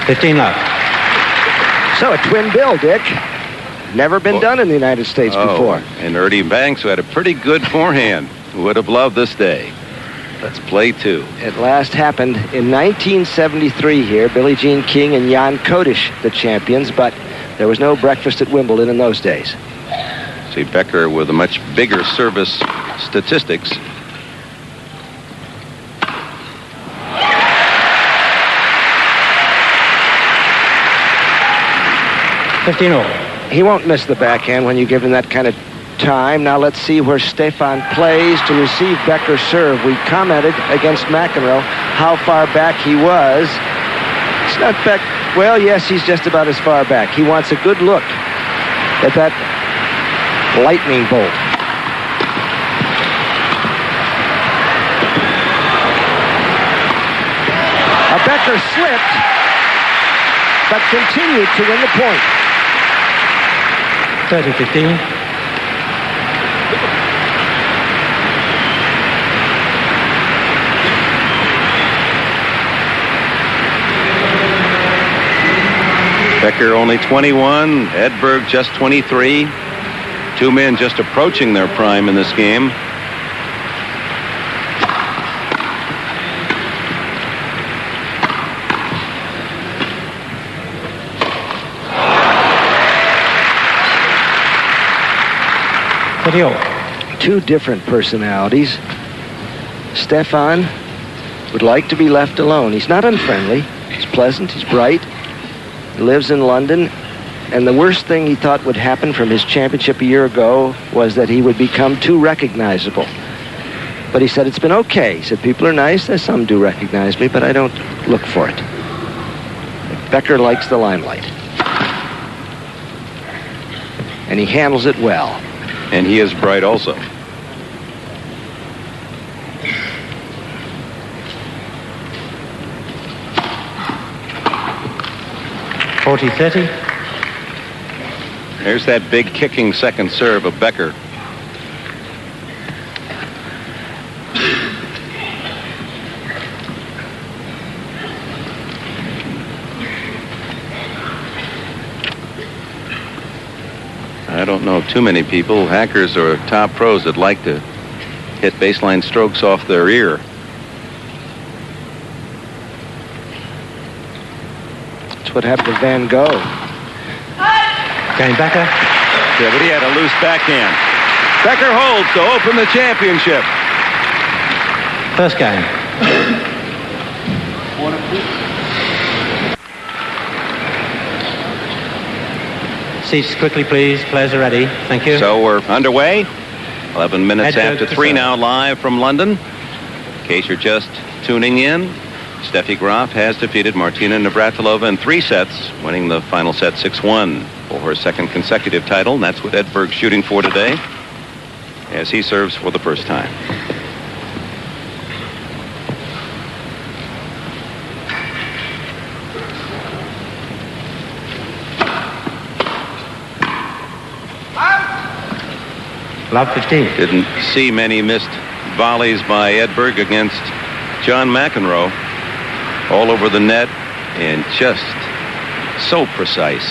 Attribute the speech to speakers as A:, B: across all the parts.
A: 15 love.
B: So a twin bill, Dick. Never been done in the United States before.
C: And Ernie Banks, who had a pretty good forehand, would have loved this day. Let's play two.
B: It last happened in 1973 here. Billie Jean King and Jan Kodish, the champions, but there was no breakfast at Wimbledon in those days.
C: See Becker with a much bigger service statistics.
B: He won't miss the backhand when you give him that kind of time. Now let's see where Stefan plays to receive Becker's serve. We commented against McEnroe how far back he was. It's not back. Well, yes, he's just about as far back. He wants a good look at that lightning bolt. Becker slipped, but continued to win the point.
A: 30-15.
C: Becker only 21, Edberg just 23. Two men just approaching their prime in this game.
B: Two different personalities. Stefan would like to be left alone. He's not unfriendly. He's pleasant. He's bright. He lives in London. And the worst thing he thought would happen from his championship a year ago was that he would become too recognizable. But he said, it's been okay. He said, people are nice. Some do recognize me, but I don't look for it. Becker likes the limelight. And he handles it well.
C: And he is bright also.
A: (40-30).
C: There's that big kicking second serve of Becker. I don't know too many people, hackers or top pros, that like to hit baseline strokes off their ear.
B: That's what happened to Van Gogh.
A: Going Becker.
C: Yeah, but he had a loose backhand. Becker holds to open the championship.
A: First game. Seats quickly, please. Players are ready. Thank you.
C: So we're underway. 11 minutes
A: Edberg
C: after 3 now, live from London. In case you're just tuning in, Steffi Graf has defeated Martina Navratilova in 3 sets, winning the final set 6-1 for her second consecutive title. And that's what Edberg's shooting for today, as he serves for the first time.
A: Love 15.
C: Didn't see many missed volleys by Edberg against John McEnroe. All over the net and just so precise.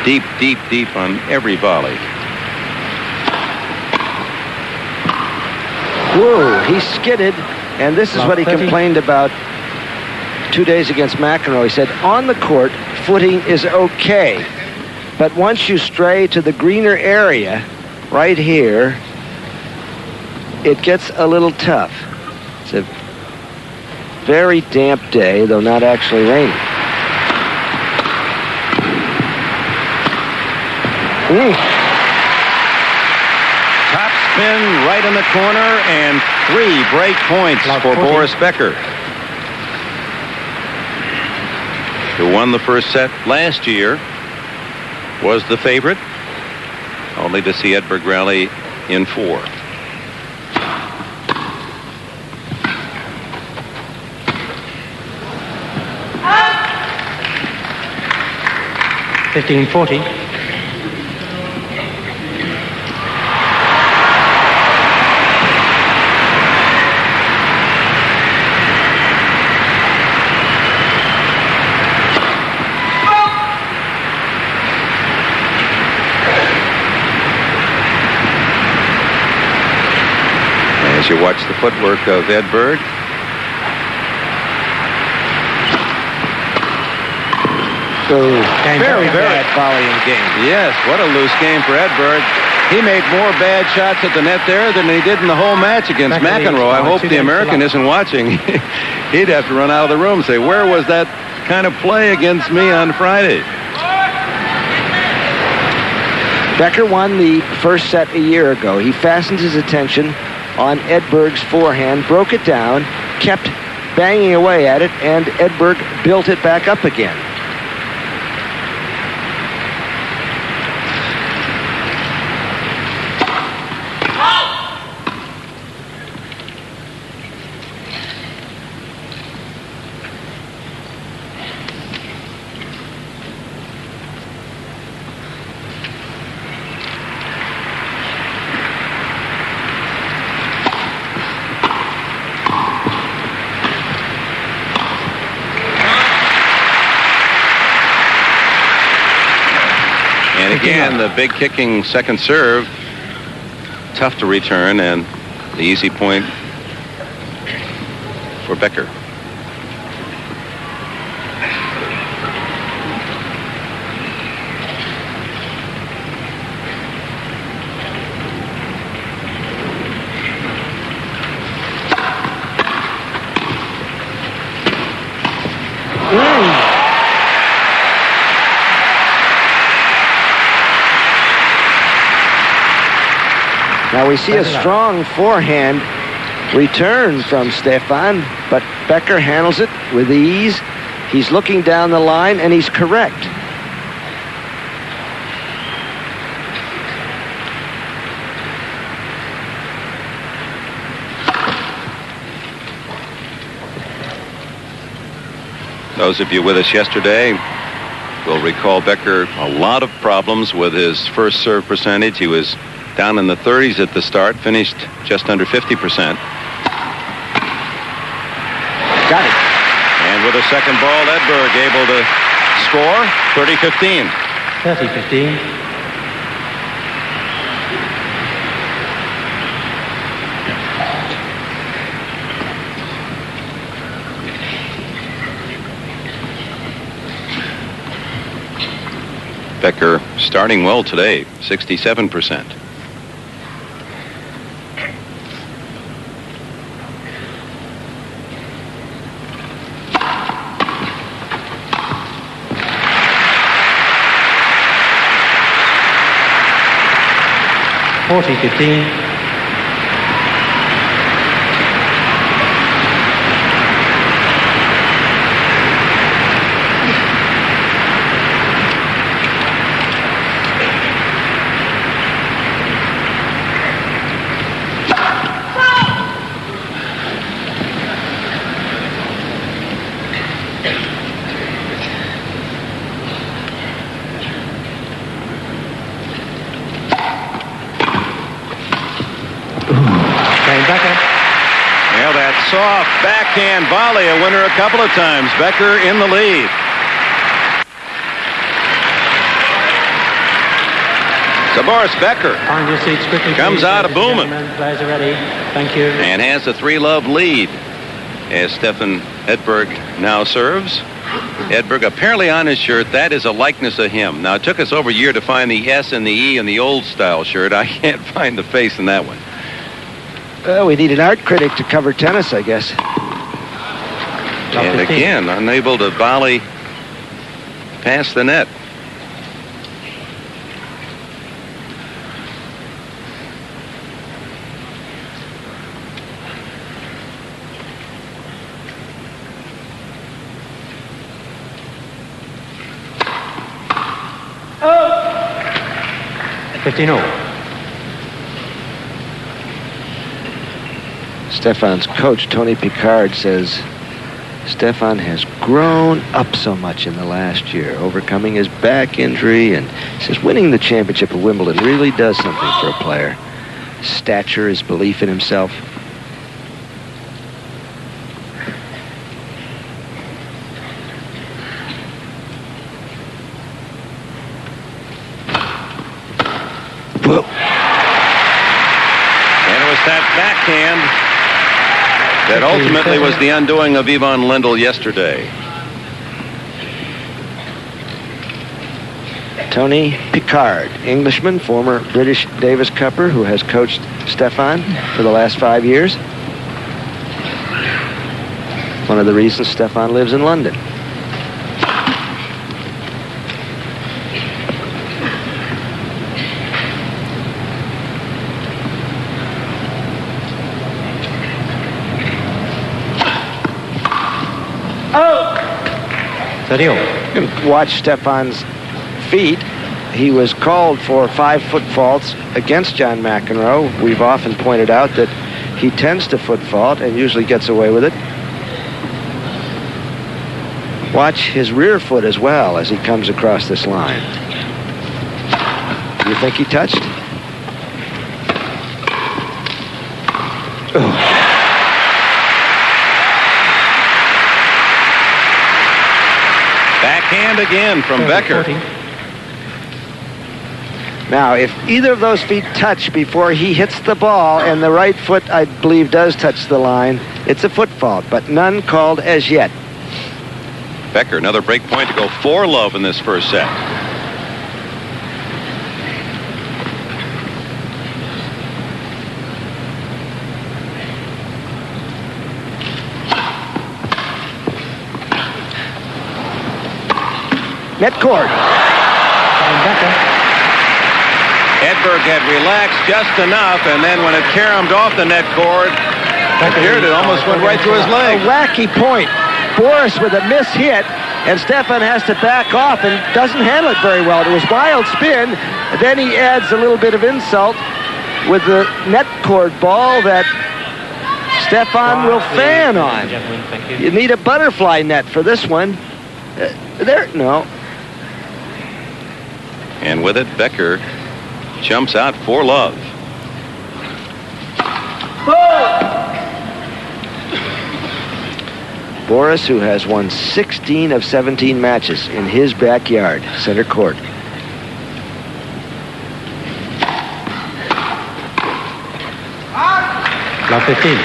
C: Deep, deep, deep on every volley.
B: Whoa, he skidded, and this is what he complained about 2 days against McEnroe. He said, on the court, footing is okay. But once you stray to the greener area, right here, it gets a little tough. It's a very damp day, though not actually raining.
C: Top spin right in the corner, and 3 break points for Boris Becker, who won the first set last year, was the favorite, only to see Edberg rally in 4.
A: (15-40).
C: As you watch the footwork of Edberg.
B: Very bad volleying game.
C: Yes, what a loose game for Edberg. He made more bad shots at the net there than he did in the whole match against McEnroe. I hope the American isn't watching. He'd have to run out of the room and say, where was that kind of play against me on Friday?
B: Becker won the first set a year ago. He fastened his attention on Edberg's forehand, broke it down, kept banging away at it, and Edberg built it back up again.
C: Again, the big kicking second serve, tough to return, and the easy point for Becker.
B: Now we see a strong forehand return from Stefan, but Becker handles it with ease. He's looking down the line, and he's correct.
C: Those of you with us yesterday will recall Becker a lot of problems with his first serve percentage. He was down in the 30s at the start, finished just under 50%.
B: Got it.
C: And with a second ball, Edberg able to score 30-15.
A: 30-15.
C: Becker starting well today, 67%.
A: $40-15.
C: Well, that soft backhand volley, a winner a couple of times. Becker in the lead. So Boris Becker
A: Find your seats quickly,
C: comes
A: please,
C: out of
A: ladies and
C: booming.
A: gentlemen. Players are ready. Thank you.
C: And has a 3-love lead as Stefan Edberg now serves. Edberg apparently on his shirt, that is a likeness of him. Now, it took us over a year to find the S and the E in the old style shirt. I can't find the face in that one.
B: Well, we need an art critic to cover tennis, I guess.
C: And again, unable to volley past the net.
A: Oh! 15-0.
B: Stefan's coach, Tony Picard, says Stefan has grown up so much in the last year, overcoming his back injury, and says winning the championship of Wimbledon really does something for a player. Stature, his belief in himself.
C: that backhand that ultimately was the undoing of Yvonne Lendl yesterday.
B: Tony Picard, Englishman, former British Davis Cupper, who has coached Stefan for the last 5 years. One of the reasons Stefan lives in London. You can watch Stefan's feet. He was called for 5-foot faults against John McEnroe. We've often pointed out that he tends to foot fault and usually gets away with it. Watch his rear foot as well as he comes across this line. Do you think he touched? Oh.
C: Backhand again from Becker.
B: Now, if either of those feet touch before he hits the ball, and the right foot, I believe, does touch the line, it's a foot fault, but none called as yet.
C: Becker, another break point to go 4-love in this first set.
B: Net cord.
C: Edberg had relaxed just enough, and then when it caromed off the net cord, it almost went right through his leg.
B: A wacky point. Boris with a miss hit, and Stefan has to back off and doesn't handle it very well. It was wild spin. Then he adds a little bit of insult with the net cord ball that Stefan will fan on. You need a butterfly net for this one. No.
C: And with it, Becker jumps out 4-love.
B: Boris, who has won 16 of 17 matches in his backyard, center court.
A: Love 15.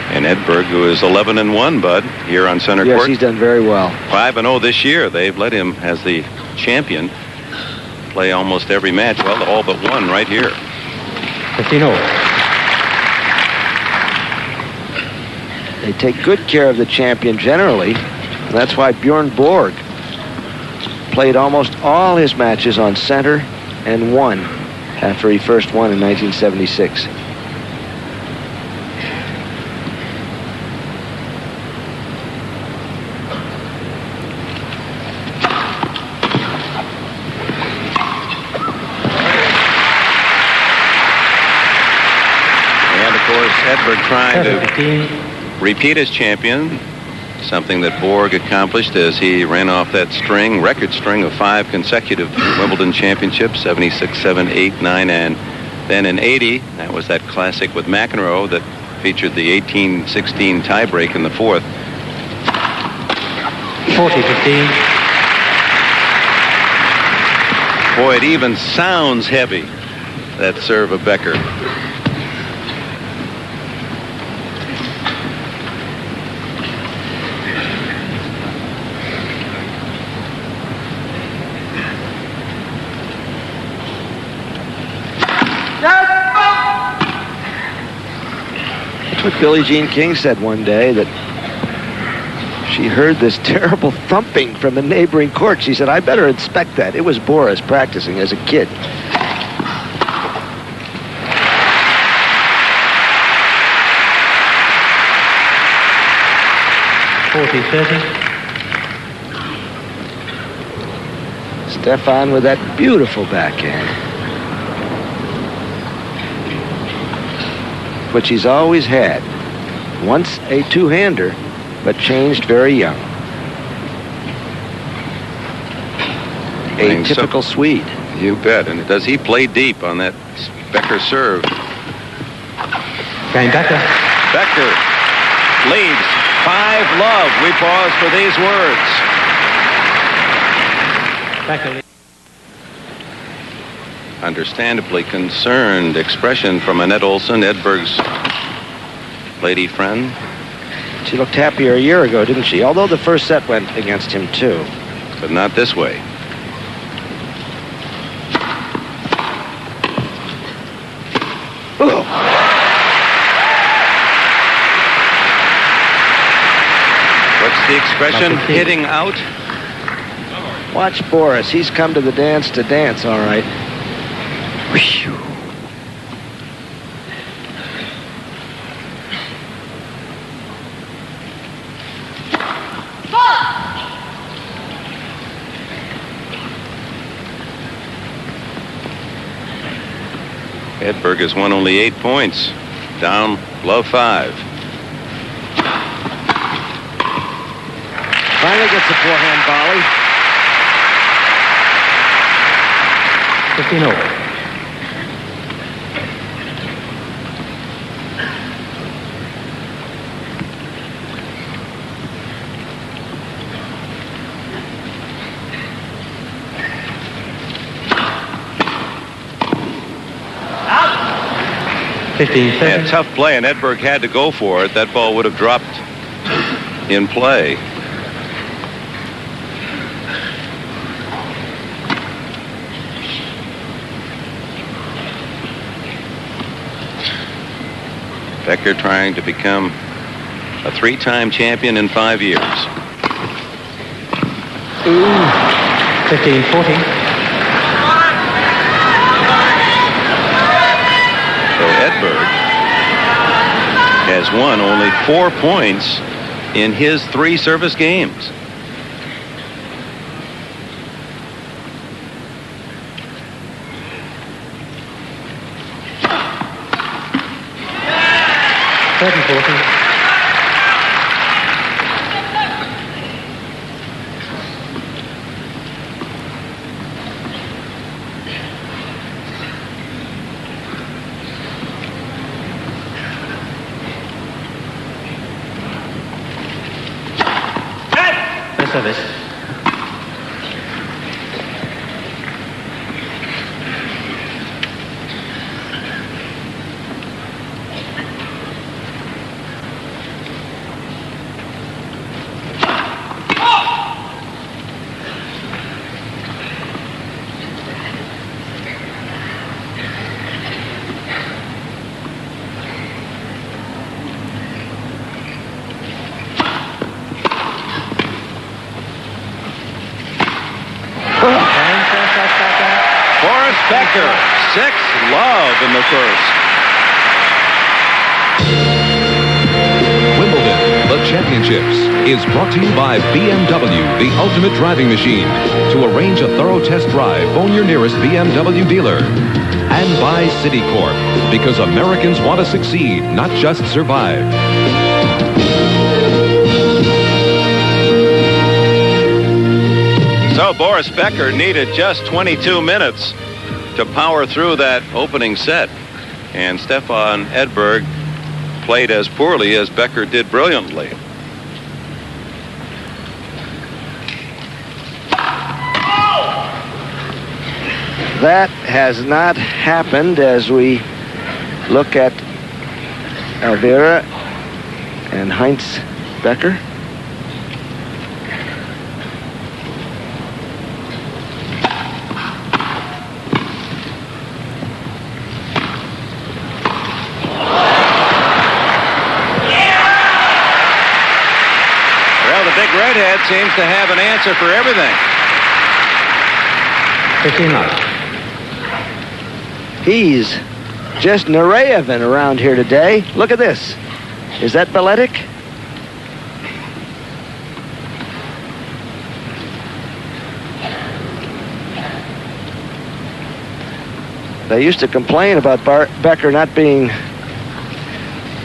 C: And Edberg, who is 11-1, Bud, here on center court.
B: Yes, he's done very well.
C: 5-0 this year. They've let him, as the champion, play almost every match. Well, all but one right here.
A: 15-0.
B: They take good care of the champion generally. And that's why Bjorn Borg played almost all his matches on center and won after he first won in 1976.
C: Edberg trying to repeat as champion, something that Borg accomplished as he ran off that record string of 5 consecutive Wimbledon championships, 76, 7, 8, 9, and then in 80, that was that classic with McEnroe that featured the 18-16 tiebreak in the fourth.
A: 40-15.
C: Boy, it even sounds heavy, that serve of Becker.
B: What Billie Jean King said one day, that she heard this terrible thumping from the neighboring court. She said, I better inspect that. It was Boris practicing as a kid. Stefan with that beautiful backhand, which he's always had. Once a two-hander, but changed very young. A typical Swede.
C: You bet. And does he play deep on that Becker serve?
A: Game Becker.
C: Becker leads 5-love. We pause for these words.
A: Becker.
C: Understandably concerned expression from Annette Olson, Edberg's lady friend.
B: She looked happier a year ago, didn't she? Although the first set went against him, too.
C: But not this way.
B: Ooh.
C: What's the expression? Hitting out?
B: Watch Boris. He's come to the dance to dance, all right. Whew.
C: Edberg has won only 8 points. Down, love 5.
B: Finally gets a forehand volley.
A: 15 over.
C: Yeah, tough play, and Edberg had to go for it. That ball would have dropped in play. Becker trying to become a 3-time champion in 5 years.
A: Ooh. 15-14.
C: Edberg has won only 4 points in his 3 service games.
A: Service.
C: Becker, 6-love in the first.
D: Wimbledon, the championships, is brought to you by BMW, the ultimate driving machine. To arrange a thorough test drive, phone your nearest BMW dealer. And by Citicorp, because Americans want to succeed, not just survive.
C: So Boris Becker needed just 22 minutes to power through that opening set. And Stefan Edberg played as poorly as Becker did brilliantly.
B: That has not happened as we look at Elvira and Heinz Becker.
C: Redhead seems to have an answer for everything.
A: 15-love.
B: He's just Nureyev around here today. Look at this. Is that Beletic? They used to complain about Becker not being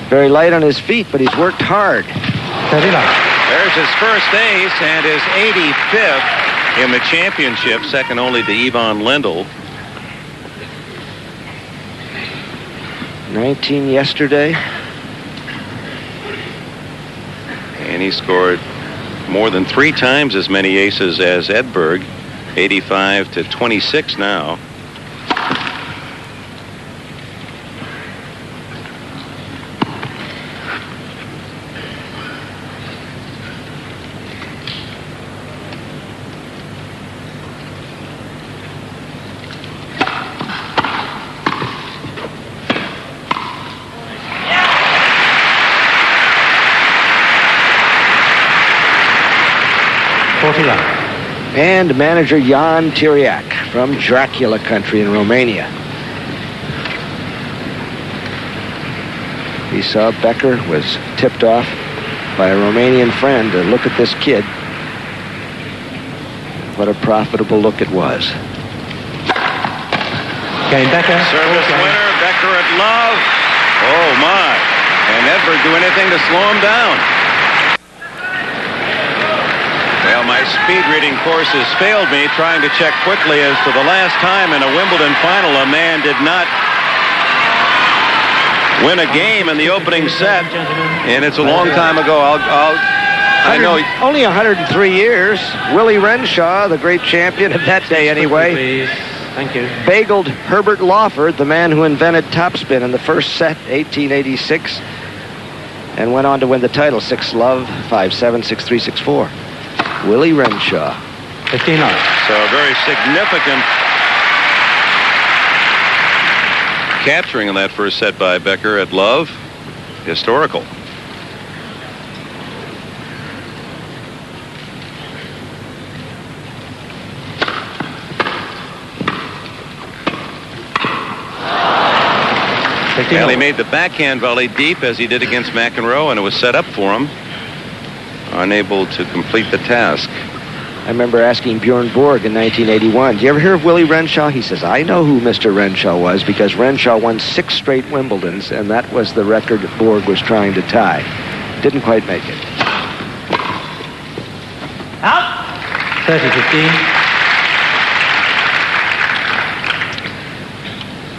B: very light on his feet, but he's worked hard.
A: 30-love.
C: There's his first ace and his 85th in the championship, second only to Ivan Lendl.
B: 19 yesterday.
C: And he scored more than 3 times as many aces as Edberg. 85-26 now.
B: And manager Jan Tiriac from Dracula country in Romania. He saw Becker was tipped off by a Romanian friend to look at this kid. What a profitable look it was.
A: Okay, Becker.
C: Service winner, Becker at love. Oh, my. And Edberg do anything to slow him down. Well, my speed reading course has failed me trying to check quickly as to the last time in a Wimbledon final a man did not win a game in the opening set. And it's a long time ago. I know.
B: Only 103 years. Willie Renshaw, the great champion of that day anyway.
A: Please. Thank you.
B: Bageled Herbert Lawford, the man who invented topspin in the first set, 1886, and went on to win the title 6-love, 5-7, 6-3, 6-4. Willie Renshaw.
A: 15 off.
C: So very significant capturing in that first set by Becker at love. Historical. Well, he made the backhand volley deep as he did against McEnroe, and it was set up for him. Unable to complete the task.
B: I remember asking Bjorn Borg in 1981, do you ever hear of Willie Renshaw? He says, I know who Mr. Renshaw was because Renshaw won 6 straight Wimbledons, and that was the record Borg was trying to tie. Didn't quite make it.
A: Out. 30-15.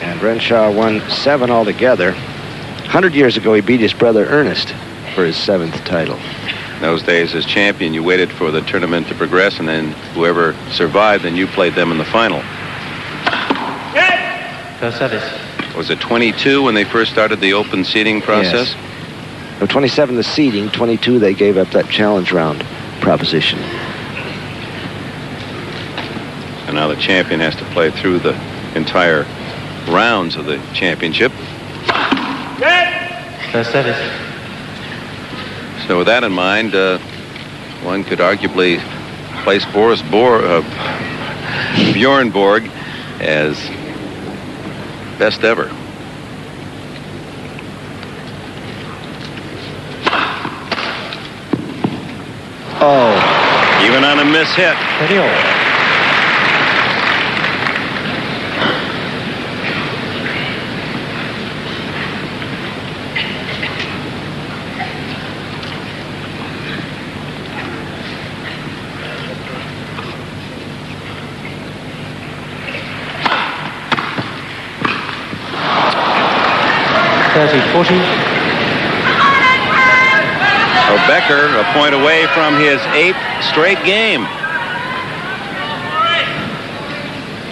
B: And Renshaw won 7 altogether. 100 years ago, he beat his brother Ernest for his 7th title.
C: Those days as champion, you waited for the tournament to progress, and then whoever survived, then you played them in the final.
A: First service.
C: Was it 22 when they first started the open seeding process?
B: Yes. No, 27 the seeding, 22 they gave up that challenge round proposition.
C: And now the champion has to play through the entire rounds of the championship.
A: First service.
C: So with that in mind, one could arguably place Bjorn Borg as best ever.
B: Oh.
C: Even on a miss hit.
A: Video. So
C: Becker a point away from his 8th straight game.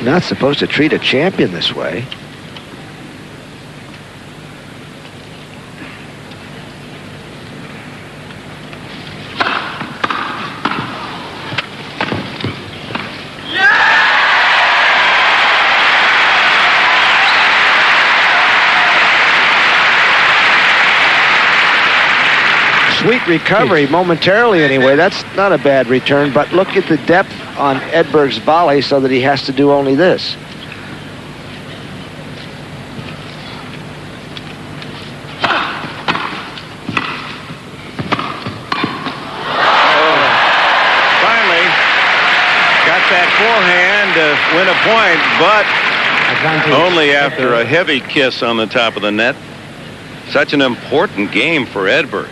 B: Not supposed to treat a champion this way. Sweet recovery momentarily anyway. That's not a bad return, but look at the depth on Edberg's volley so that he has to do only this.
C: Finally got that forehand to win a point, but only after a heavy kiss on the top of the net. Such an important game for Edberg.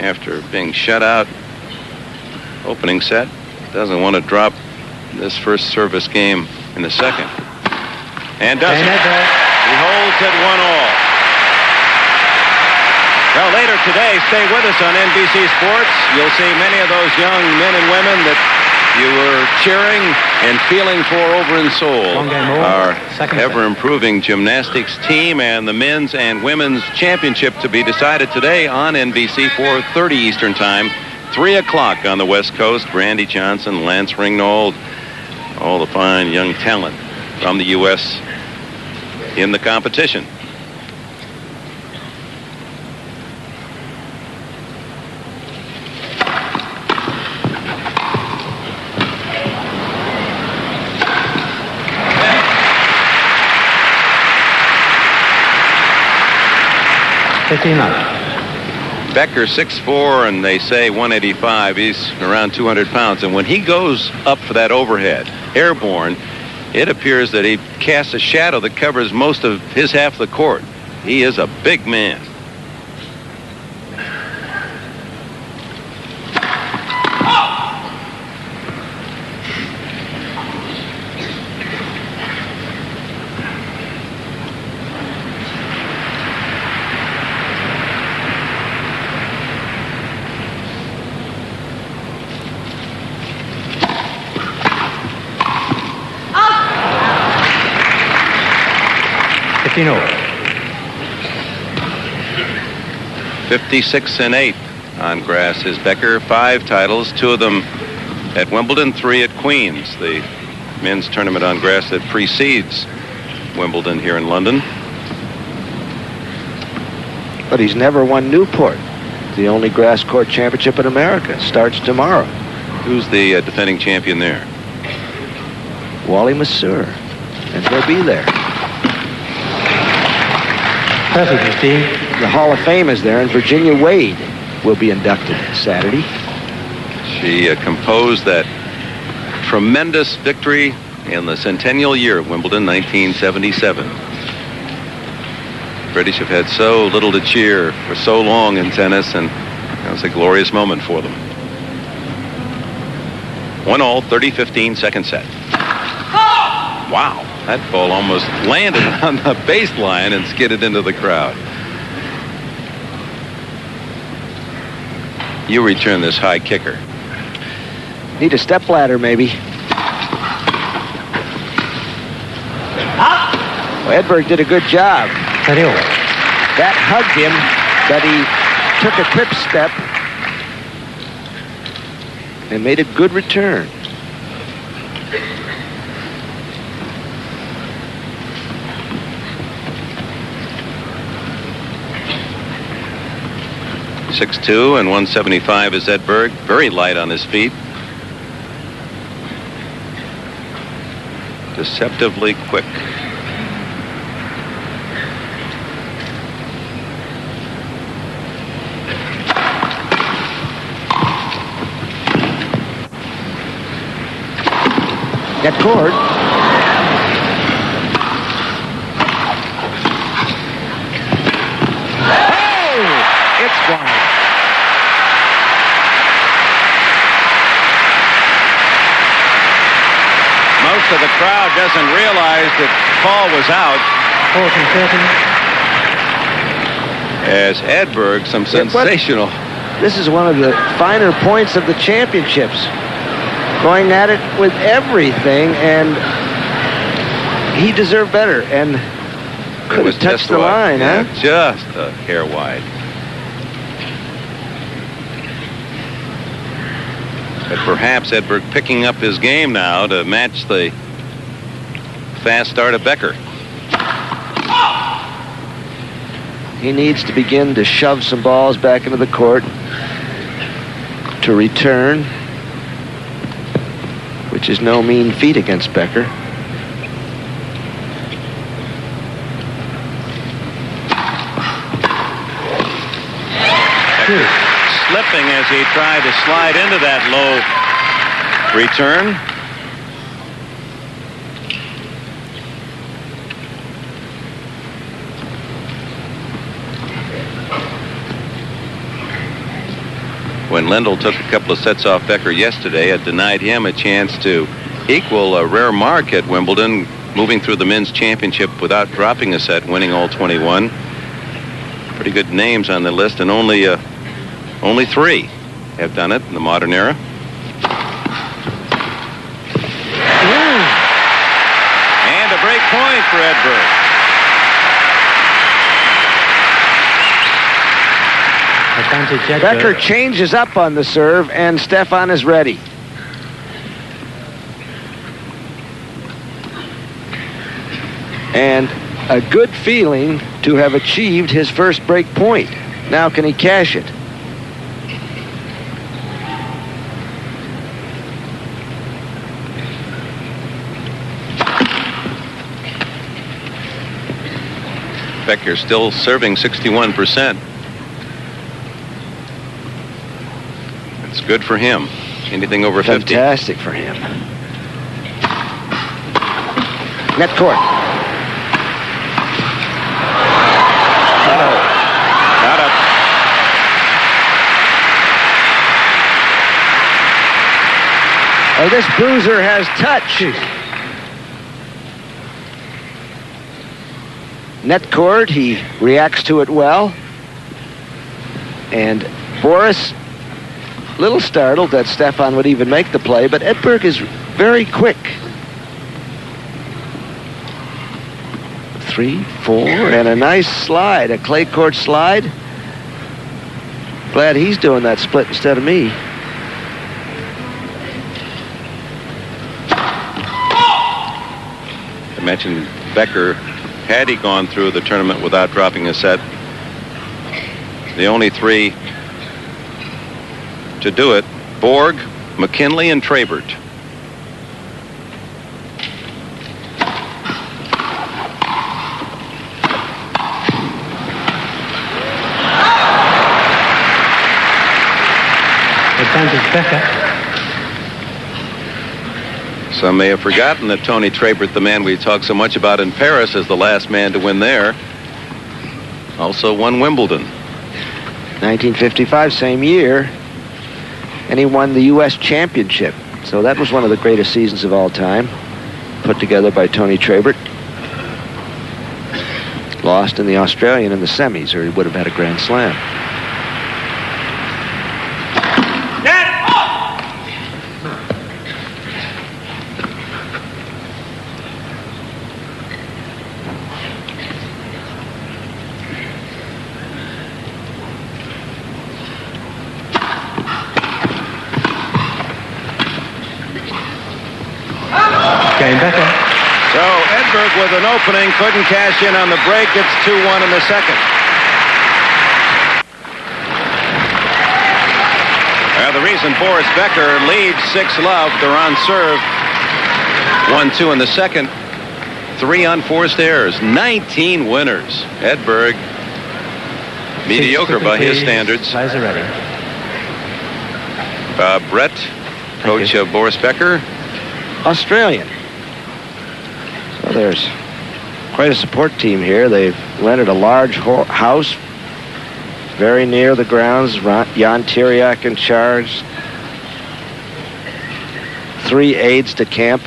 C: After being shut out opening set, doesn't want to drop this first service game in the second. And doesn't.
A: And Edberg.
C: He holds at 1-all. Well, later today, stay with us on NBC Sports. You'll see many of those young men and women that you were cheering and feeling for over in Seoul.
A: One game more.
C: Our
A: Second set.
C: ever-improving gymnastics team and the men's and women's championship to be decided today on NBC, 4:30 Eastern Time, 3 o'clock on the West Coast. Randy Johnson, Lance Ringnold, all the fine young talent from the U.S. in the competition. Becker 6'4", and they say 185. He's around 200 pounds. And when he goes up for that overhead, airborne, it appears that he casts a shadow that covers most of his half of the court. He is a big man.
A: You know.
C: 56-8 on grass is Becker. 5 titles, 2 of them at Wimbledon, 3 at Queen's, the men's tournament on grass that precedes Wimbledon here in London.
B: But he's never won Newport, the only grass court championship in America. Starts tomorrow.
C: Who's the defending champion there?
B: Wally Masur, and he'll be there.
A: Perfect, Christine.
B: The Hall of Fame is there, and Virginia Wade will be inducted Saturday.
C: She composed that tremendous victory in the centennial year of Wimbledon, 1977. British have had so little to cheer for so long in tennis, and that was a glorious moment for them. 1-all, 30-15, second set. Wow, that ball almost landed on the baseline and skidded into the crowd. You return this high kicker.
B: Need a step ladder, maybe. Well, Edberg did a good job. That hugged him, but he took a quick step and made a good return.
C: .62 and 175 is Edberg. Very light on his feet. Deceptively quick.
B: Get court. Oh! It's wide.
C: Most of the crowd doesn't realize that Paul was out. As Edberg, some sensational.
B: This is one of the finer points of the championships. Going at it with everything, and he deserved better, and could have touched the line, huh?
C: Just a hair wide. But perhaps Edberg picking up his game now to match the fast start of Becker.
B: He needs to begin to shove some balls back into the court to return, which is no mean feat against Becker.
C: Slipping as he tried to slide into that low return. When Lendl took a couple of sets off Becker yesterday, it denied him a chance to equal a rare mark at Wimbledon, moving through the men's championship without dropping a set, winning all 21. Pretty good names on the list, and only 3 have done it in the modern era. And a break point for Edberg.
A: Advantage Edberg.
B: Becker changes up on the serve, and Stefan is ready. And a good feeling to have achieved his first break point. Now can he cash it?
C: Becker still serving 61%. It's good for him. Anything over 50.
B: Fantastic for him. Net court.
C: Not up.
B: Oh, this bruiser has touch. Net court, he reacts to it well. And Boris, a little startled that Stefan would even make the play, but Edberg is very quick. 3, 4, and a nice slide, a clay court slide. Glad he's doing that split instead of me.
C: I mentioned Becker, had he gone through the tournament without dropping a set, the only 3 to do it, Borg, McKinley, and Trabert.
A: Advantage Becker.
C: Some may have forgotten that Tony Trabert, the man we talked so much about in Paris, is the last man to win there. Also won Wimbledon.
B: 1955, same year. And he won the U.S. Championship. So that was one of the greatest seasons of all time, put together by Tony Trabert. Lost in the Australian in the semis, or he would have had a Grand Slam.
A: Becker.
C: So Edberg with an opening, couldn't cash in on the break. It's 2-1 in the second. Well, the reason Boris Becker leads 6-love, they're on serve. 1-2 in the second. 3 unforced errors. 19 winners. Edberg, mediocre by his standards.
A: Players are ready.
C: Brett, coach of Boris Becker.
B: Australian. So there's quite a support team here. They've rented a large house very near the grounds. Jan Tiriac in charge. 3 aides de camp.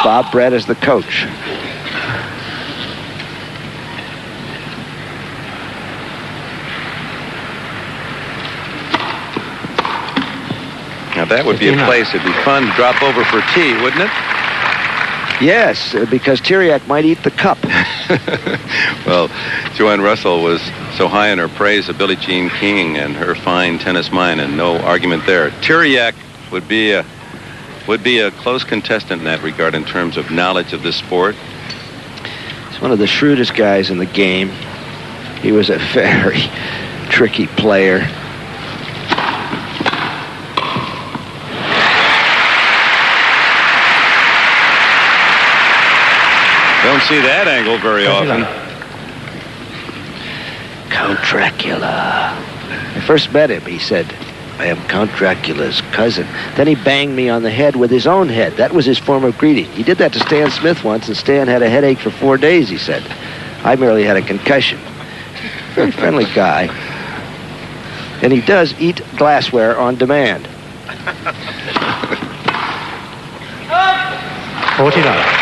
B: Bob Brett is the coach.
C: Now that would be a place it'd be fun to drop over for tea, wouldn't it?
B: Yes, because Tiriac might eat the cup.
C: Well, Joanne Russell was so high in her praise of Billie Jean King and her fine tennis mind, and no argument there. Tiriac would be a close contestant in that regard in terms of knowledge of this sport.
B: He's one of the shrewdest guys in the game. He was a very tricky player.
C: Don't see that angle very often.
B: Count Dracula. I first met him, he said, "I am Count Dracula's cousin." Then he banged me on the head with his own head. That was his form of greeting. He did that to Stan Smith once, and Stan had a headache for 4 days, he said. I merely had a concussion. Very friendly guy. And he does eat glassware on demand.
A: 49.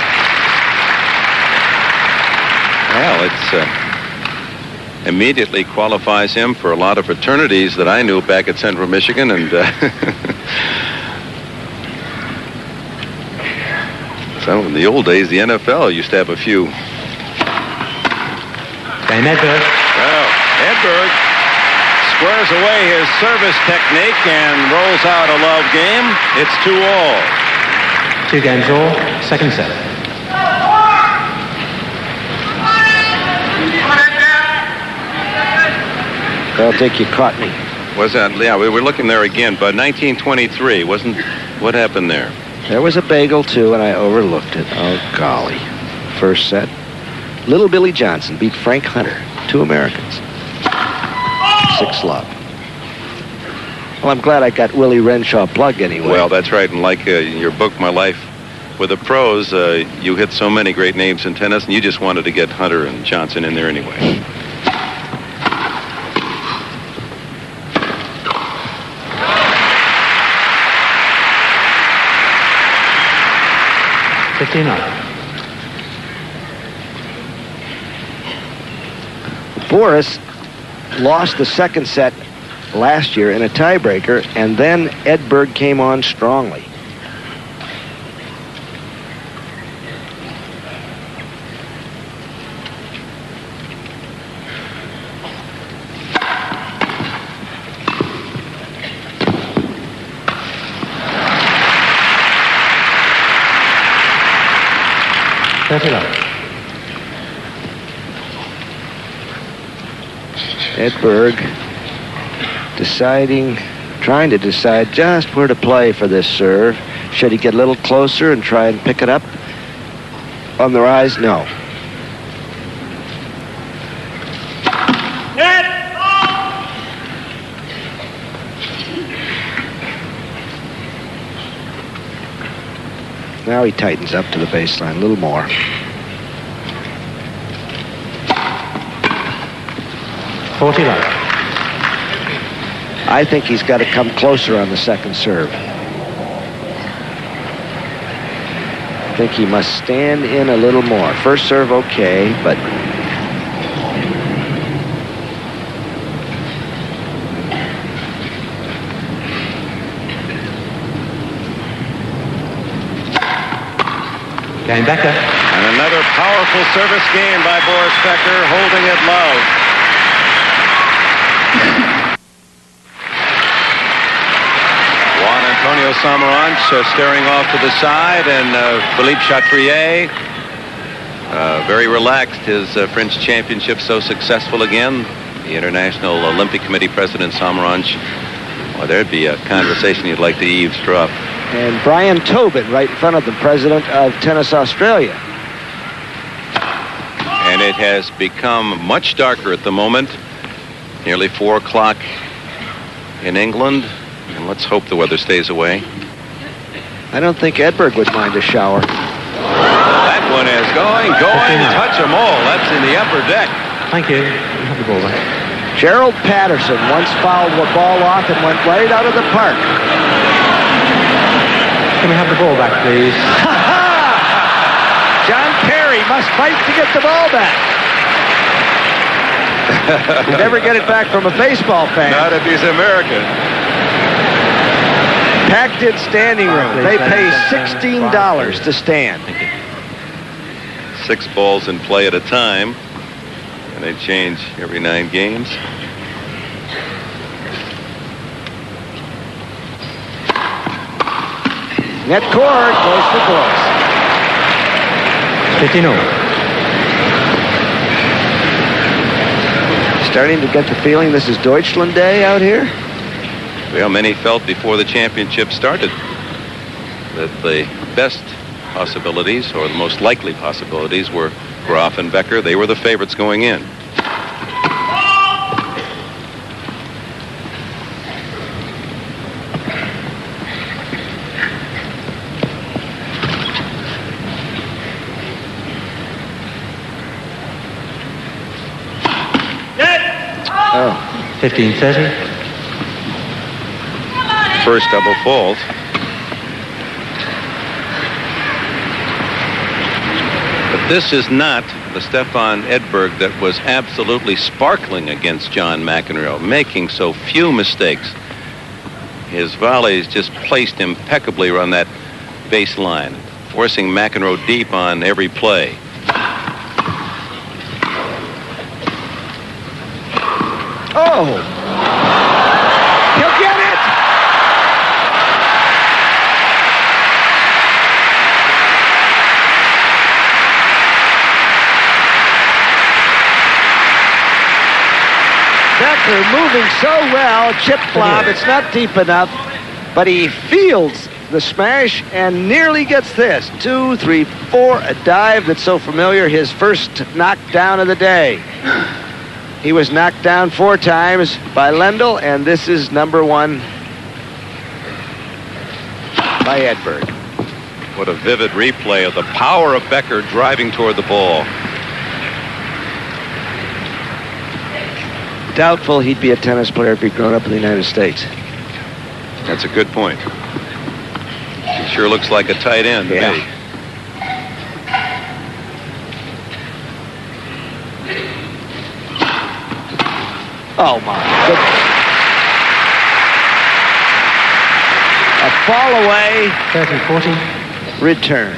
C: Well, it's immediately qualifies him for a lot of fraternities that I knew back at Central Michigan, and so in the old days, the NFL used to have a few.
A: Game Edberg.
C: Well, Edberg squares away his service technique and rolls out a love game. It's 2-all.
A: 2 games all. Second set.
B: I think you caught me.
C: Was that? Yeah, we were looking there again, but 1923 wasn't. What happened there?
B: There was a bagel, too, and I overlooked it. Oh, golly. First set. Little Billy Johnson beat Frank Hunter. 2 Americans. 6-love. Well, I'm glad I got Willie Renshaw plugged anyway.
C: Well, that's right. And like your book, My Life with the Pros, you hit so many great names in tennis, and you just wanted to get Hunter and Johnson in there anyway.
B: Boris lost the second set last year in a tiebreaker, and then Edberg came on strongly. Edberg trying to decide just where to play for this serve. Should he get a little closer and try and pick it up on the rise? No. Now he tightens up to the baseline a little more. I think he's got to come closer on the second serve. I think he must stand in a little more. First serve, okay, but
A: Game Becker.
C: And another powerful service game by Boris Becker, holding it low. Juan Antonio Samaranch staring off to the side, and Philippe Chatrier very relaxed. His French championship so successful again. The International Olympic Committee President Samaranch, well, there'd be a conversation you'd like to eavesdrop.
B: And Brian Tobin right in front of the president of Tennis Australia.
C: And it has become much darker at the moment. Nearly 4 o'clock in England. And let's hope the weather stays away.
B: I don't think Edberg would mind a shower.
C: That one is going, touch them all. That's in the upper deck.
A: Thank you. Have the ball back.
B: Gerald Patterson once fouled the ball off and went right out of the park.
A: Can we have the ball back, please?
B: John Perry must fight to get the ball back. You never get it back from a baseball fan.
C: Not if he's American.
B: Packed-in standing room. They pay $16 to stand.
C: 6 balls in play at a time. And they change every 9 games.
B: Net cord goes for Boris.
A: 15-0.
B: Starting to get the feeling this is Deutschland Day out here?
C: Well, many felt before the championship started that the best possibilities, or the most likely possibilities, were Graf and Becker. They were the favorites going in.
B: Oh.
A: 15-30.
C: First double fault. But this is not the Stefan Edberg that was absolutely sparkling against John McEnroe, making so few mistakes. His volleys just placed impeccably on that baseline, forcing McEnroe deep on every play.
B: Oh! He'll get it! Becker moving so well, chip flop, it's not deep enough, but he fields the smash and nearly gets this. 2, 3, 4, a dive that's so familiar, his first knockdown of the day. He was knocked down 4 times by Lendl, and this is number 1 by Edberg.
C: What a vivid replay of the power of Becker driving toward the ball.
B: Doubtful he'd be a tennis player if he'd grown up in the United States.
C: That's a good point. He sure looks like a tight end to me.
B: Oh, my goodness. A fall away.
A: 30-40.
B: Return.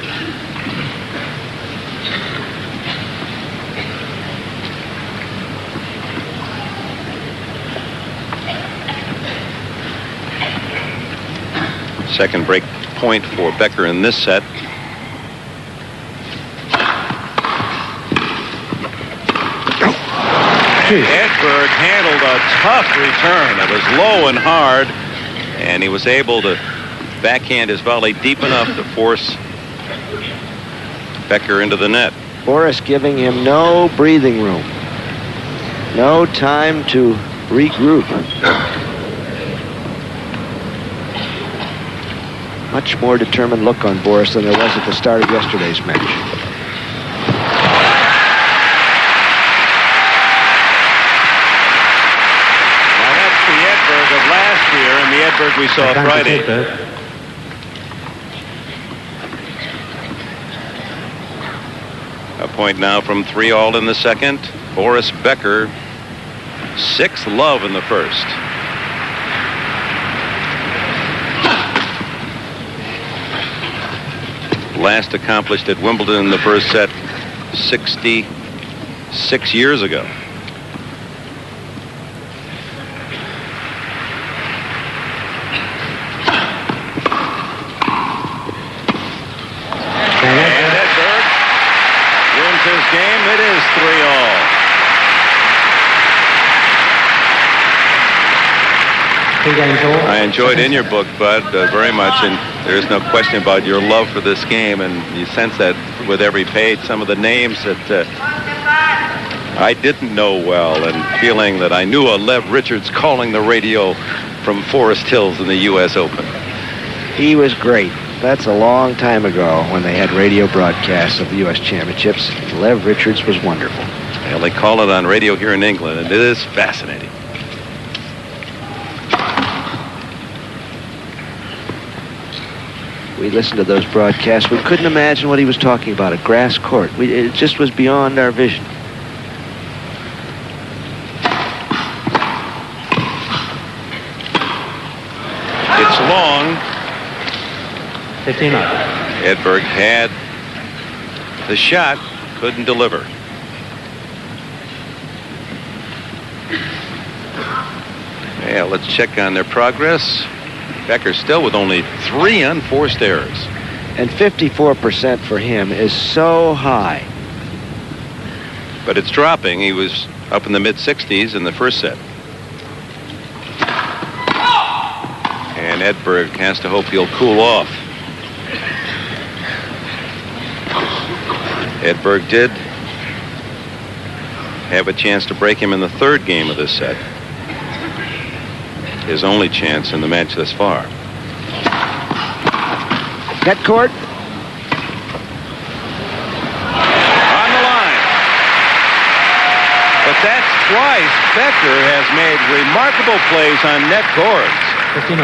C: Second break point for Becker in this set. Edberg handled a tough return. It was low and hard, and he was able to backhand his volley deep enough to force Becker into the net.
B: Boris giving him no breathing room. No time to regroup. Much more determined look on Boris than there was at the start of yesterday's match.
C: Now that's the Edberg of last year and the Edberg we saw Friday. A point now from 3-all in the second. Boris Becker, 6-love in the first. Last accomplished at Wimbledon in the first set 66 years ago. And Edberg wins his game. It is 3-all. I enjoyed in your book, Bud, very much, and there's no question about your love for this game, and you sense that with every page. Some of the names that I didn't know well, and feeling that I knew a Lev Richards calling the radio from Forest Hills in the U.S. Open.
B: He was great. That's a long time ago when they had radio broadcasts of the U.S. Championships. Lev Richards was wonderful.
C: Well, they call it on radio here in England, and it is fascinating.
B: We listened to those broadcasts. We couldn't imagine what he was talking about, a grass court. It just was beyond our vision.
C: It's long.
A: 15-9.
C: Edberg had the shot, couldn't deliver. Yeah, let's check on their progress. Becker still with only 3 unforced errors.
B: And 54% for him is so high.
C: But it's dropping. He was up in the mid-60s in the first set. And Edberg has to hope he'll cool off. Edberg did have a chance to break him in the third game of this set. His only chance in the match thus far.
B: Net court.
C: On the line. But that's twice Becker has made remarkable plays on net courts.
A: 15-0.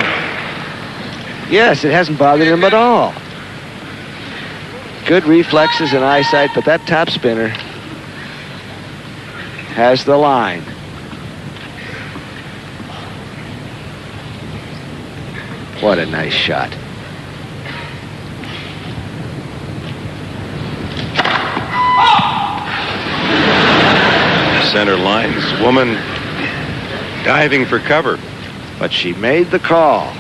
B: Yes, it hasn't bothered him at all. good reflexes and eyesight, but that top spinner has the line. What a nice shot.
C: Center line. This woman diving for cover.
B: But she made the call.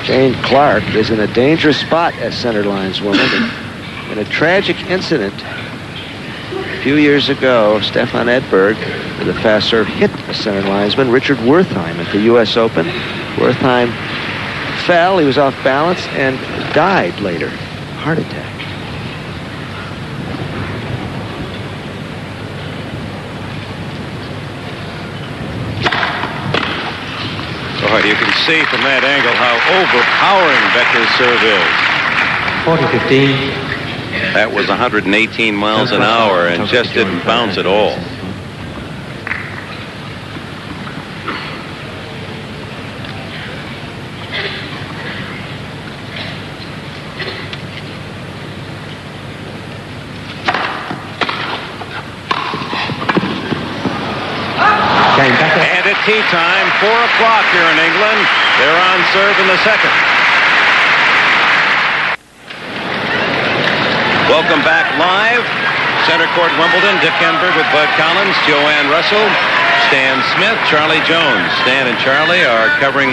B: Jane Clark is in a dangerous spot as center lineswoman. In a tragic incident a few years ago, Stefan Edberg, with a fast serve, hit a center linesman, Richard Wertheim, at the U.S. Open. Wertheim fell, he was off balance, and died later. Heart attack.
C: Oh, you can see from that angle how overpowering Becker's serve is.
A: 40-15.
C: That was 118 miles an hour and just didn't bounce at all. And at tea time, 4 o'clock here in England. They're on serve in the second. Welcome back live. Center court, Wimbledon. Dick Edberg with Bud Collins, Joanne Russell, Stan Smith, Charlie Jones. Stan and Charlie are covering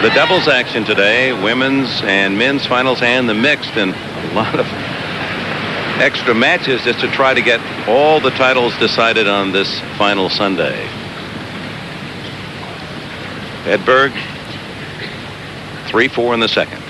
C: the doubles action today, women's and men's finals and the mixed, and a lot of extra matches just to try to get all the titles decided on this final Sunday. Edberg, 3-4 in the second.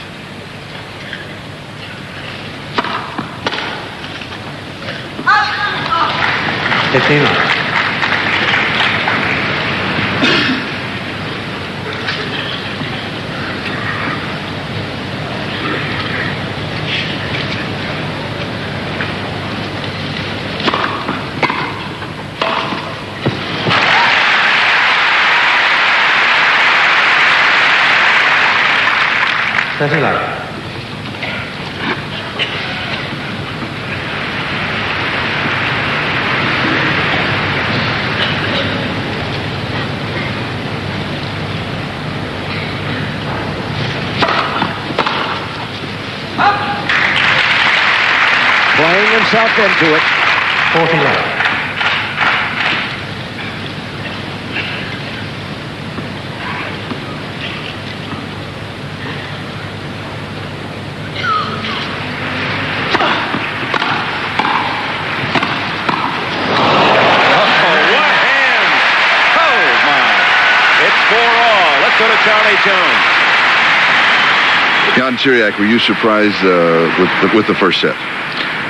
B: Playing himself into it.
A: 40.
C: Charlie Jones.
E: Jan Chiriak, were you surprised with the first set?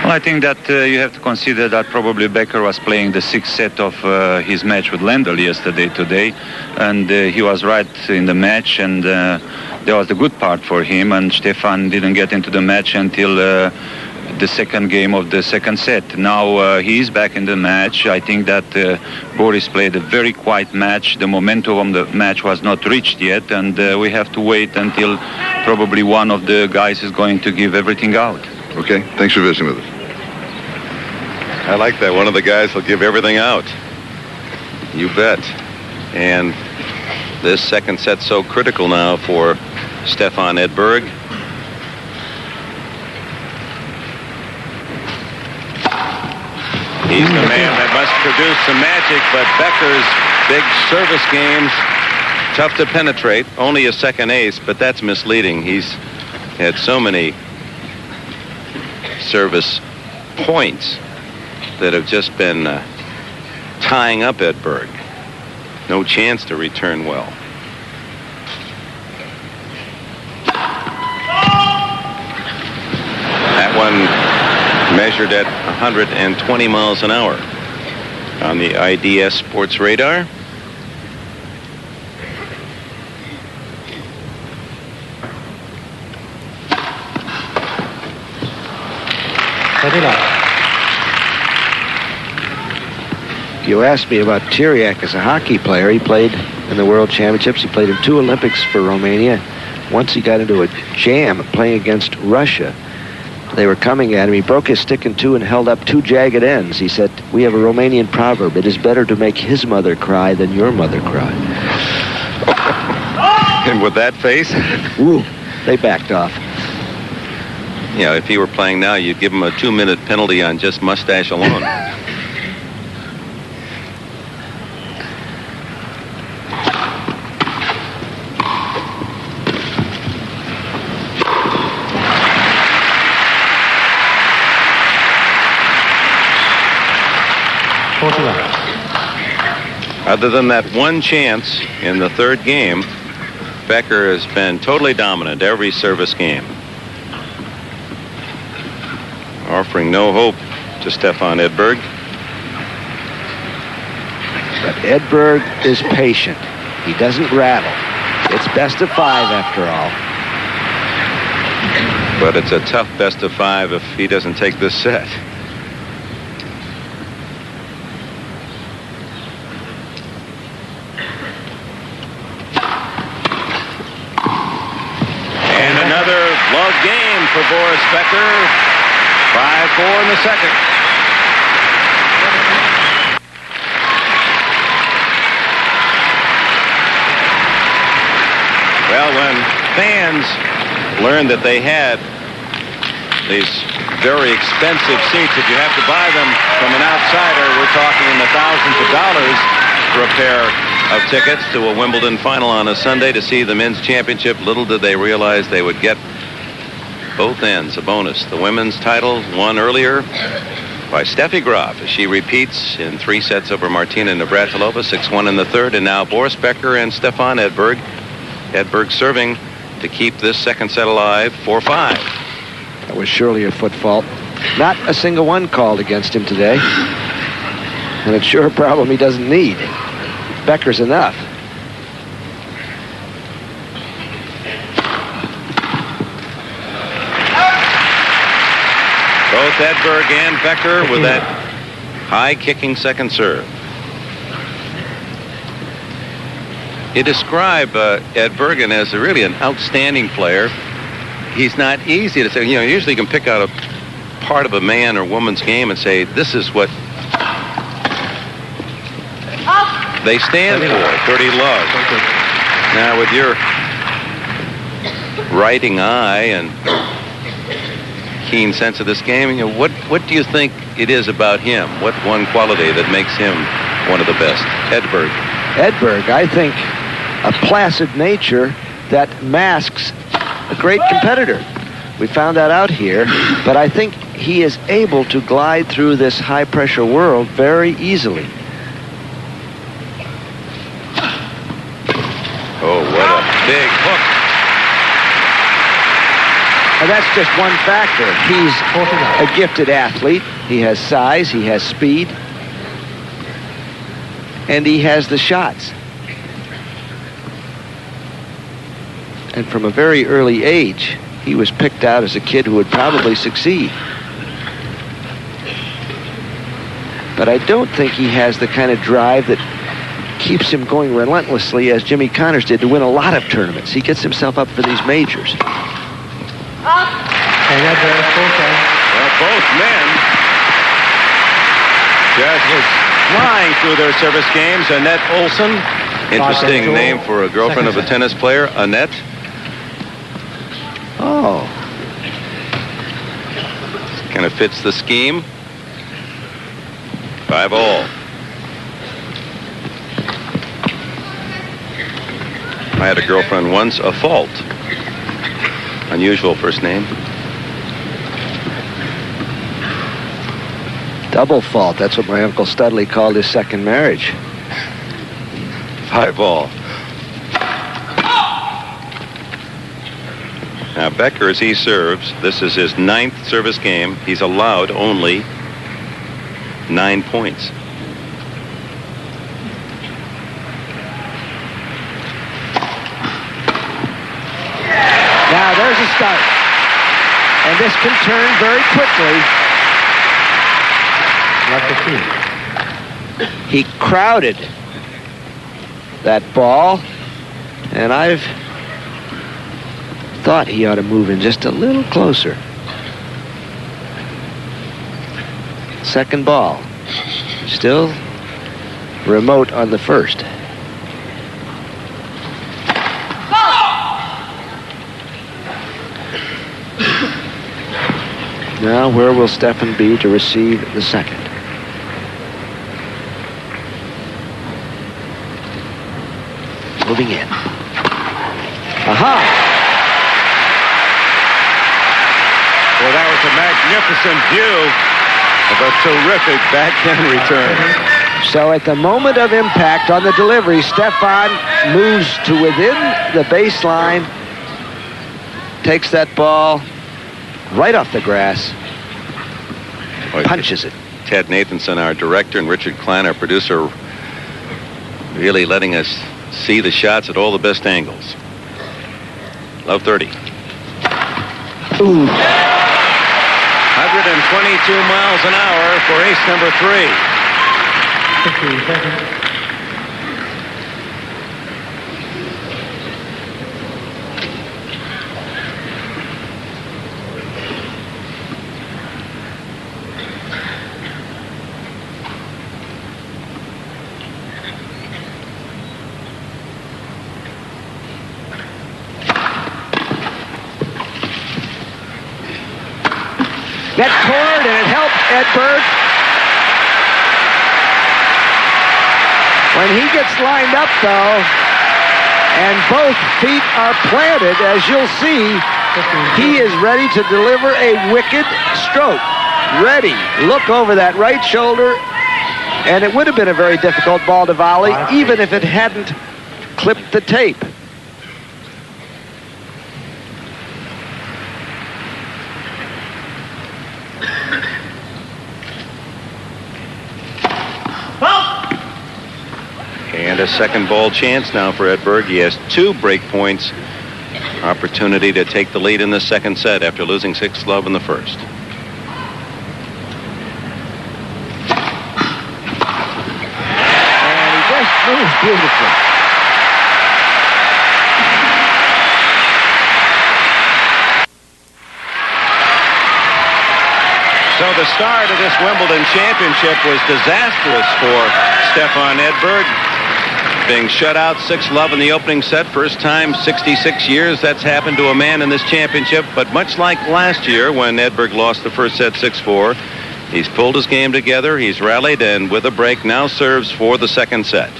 F: Well, I think that you have to consider that probably Becker was playing the sixth set of his match with Lendl today, and he was right in the match, and that was the good part for him, and Stefan didn't get into the match until the second game of the second set. Now he is back in the match. I think that Boris played a very quiet match. The momentum of the match was not reached yet, and we have to wait until probably one of the guys is going to give everything out.
E: Okay, thanks for visiting with us.
C: I like that. One of the guys will give everything out. You bet. And this second set's so critical now for Stefan Edberg. He's the man that must produce some magic, but Becker's big service games, tough to penetrate. Only a second ace, but that's misleading. He's had so many service points that have just been tying up Edberg. No chance to return well. That one measured at 120 miles an hour on the IDS Sports Radar.
A: 30 love.
B: You asked me about Tiriac as a hockey player. He played in the World Championships. He played in 2 Olympics for Romania. Once he got into a jam playing against Russia. They were coming at him. He broke his stick in 2 and held up 2 jagged ends. He said, "We have a Romanian proverb. It is better to make his mother cry than your mother cry."
C: And with that face,
B: Ooh, they backed off.
C: you know, if he were playing now, you'd give him a 2-minute penalty on just mustache alone. Other than that one chance in the 3rd game, Becker has been totally dominant every service game, offering no hope to Stefan Edberg.
B: But Edberg is patient. He doesn't rattle. It's best of 5 after all.
C: But it's a tough best of 5 if he doesn't take this set. Love game for Boris Becker. 5-4 in the second. Well, when fans learned that they had these very expensive seats, if you have to buy them from an outsider, we're talking in the thousands of dollars for a pair of tickets to a Wimbledon final on a Sunday to see the men's championship. Little did they realize they would get both ends, a bonus. The women's title won earlier by Steffi Graf as she repeats in 3 sets over Martina Navratilova, 6-1 in the 3rd, and now Boris Becker and Stefan Edberg. Edberg serving to keep this 2nd set alive, 4-5.
B: That was surely a foot fault. Not a single one called against him today. And it's sure a problem he doesn't need. Becker's enough.
C: Both Edberg and Becker with that high-kicking second serve. You describe Edberg as really an outstanding player. He's not easy to say. You know, usually you can pick out a part of a man or woman's game and say, this is what they stand for. 30 love. Now, with your writing eye and keen sense of this game, you know, what do you think it is about him? What one quality that makes him one of the best? Edberg.
B: Edberg, I think, a placid nature that masks a great competitor. We found that out here, but I think he is able to glide through this high-pressure world very easily.
C: Oh, what a big hook.
B: And that's just one factor. He's a gifted athlete. He has size, he has speed, and he has the shots. And from a very early age, he was picked out as a kid who would probably succeed. But I don't think he has the kind of drive that keeps him going relentlessly as Jimmy Connors did to win a lot of tournaments. He gets himself up for these majors.
A: And
C: well, both men just flying through their service games. Annette Olson, interesting name for a girlfriend of a tennis player, Annette.
B: Oh.
C: Kind of fits the scheme. 5-all. I had a girlfriend once, a Fault. Unusual first name.
B: Double fault. That's what my Uncle Studley called his second marriage.
C: 5-all. Now Becker, as he serves, this is his 9th service game. He's allowed only 9 points.
B: Now there's a start. And this can turn very quickly
A: Love 15.
B: He crowded that ball, and I've thought he ought to move in just a little closer. Second ball. Still remote on the first. Now, where will Stefan be to receive the second? Moving in. Aha!
C: Well, that was a magnificent view of a terrific backhand return.
B: So at the moment of impact on the delivery, Stefan moves to within the baseline, takes that ball right off the grass, punches it.
C: Ted Nathanson, our director, and Richard Klein, our producer, really letting us see the shots at all the best angles. Love 30.
B: Ooh.
C: 122 miles an hour for ace number 3.
A: 15 seconds.
B: Net cornered, and it helped Edberg. When he gets lined up, though, and both feet are planted, as you'll see, he is ready to deliver a wicked stroke. Ready. Look over that right shoulder, and it would have been a very difficult ball to volley, even if it hadn't clipped the tape.
C: And a second ball chance now for Edberg. He has 2 break points. Opportunity to take the lead in the second set after losing 6-love in the first.
B: And he just moved beautifully.
C: So the start of this Wimbledon championship was disastrous for Stefan Edberg. Being shut out 6-love in the opening set. First time 66 years that's happened to a man in this championship. But much like last year when Edberg lost the first set 6-4, he's pulled his game together. He's rallied, and with a break now serves for the second set.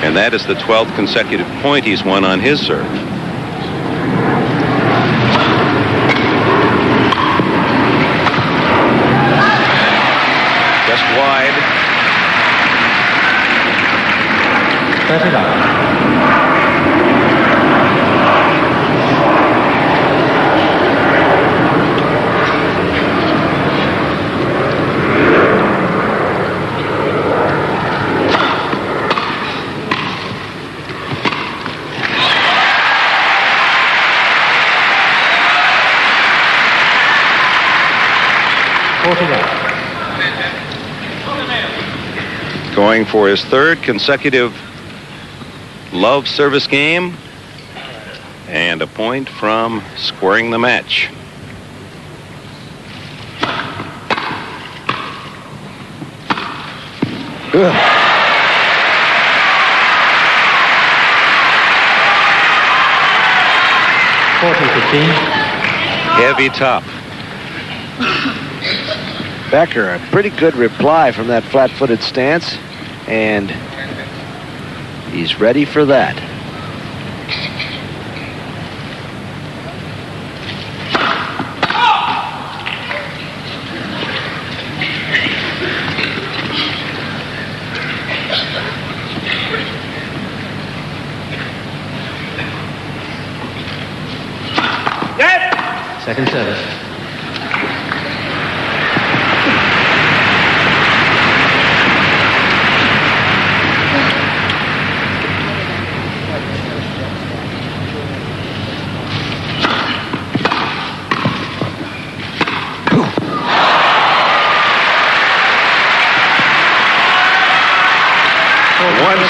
C: And that is the 12th consecutive point he's won on his serve. Just wide.
A: 39.
C: Going for his 3rd consecutive love service game, and a point from squaring the match.
B: Good.
C: Heavy top.
B: Becker, a pretty good reply from that flat-footed stance, and he's ready for that.
A: Second service.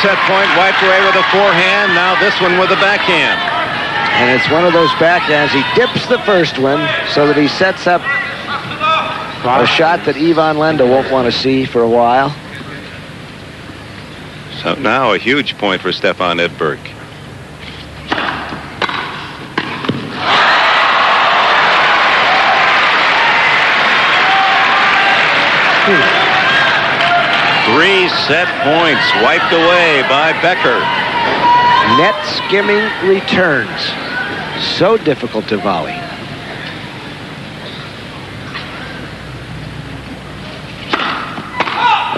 C: set point wiped away with a forehand. Now this one with a backhand.
B: And it's one of those backhands. He dips the first one so that he sets up a shot that Ivan Lendl won't want to see for a while.
C: So now a huge point for Stefan Edberg. Three set points wiped away by Becker.
B: Net skimming returns. So difficult to volley.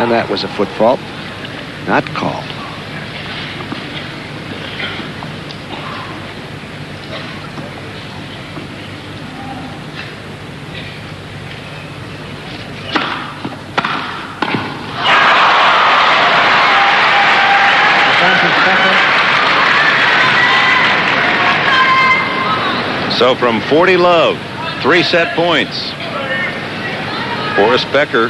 B: And that was a foot fault. Not called.
C: So from 40 love, 3 set points. Boris Becker,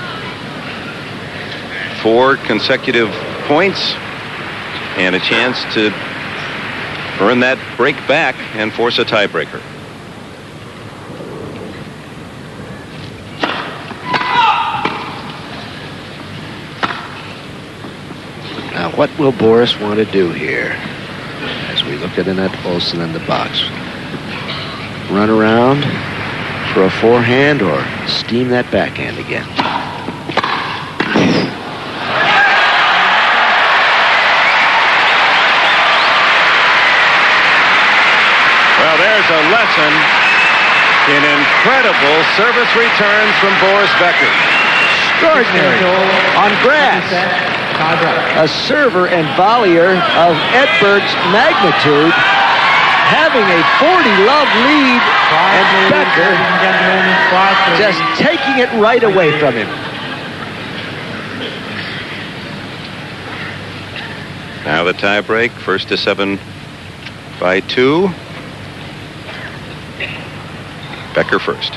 C: 4 consecutive points and a chance to earn that break back and force a tiebreaker.
B: Now, what will Boris want to do here as we look at Annette Olsen in the box? Run around for a forehand or steam that backhand again?
C: Well, there's a lesson in incredible service returns from Boris Becker.
B: Extraordinary on grass. A server and volleyer of Edberg's magnitude, having a 40-love lead, and Becker just taking it right away from him.
C: Now the tie break, first to 7 by 2. Becker first.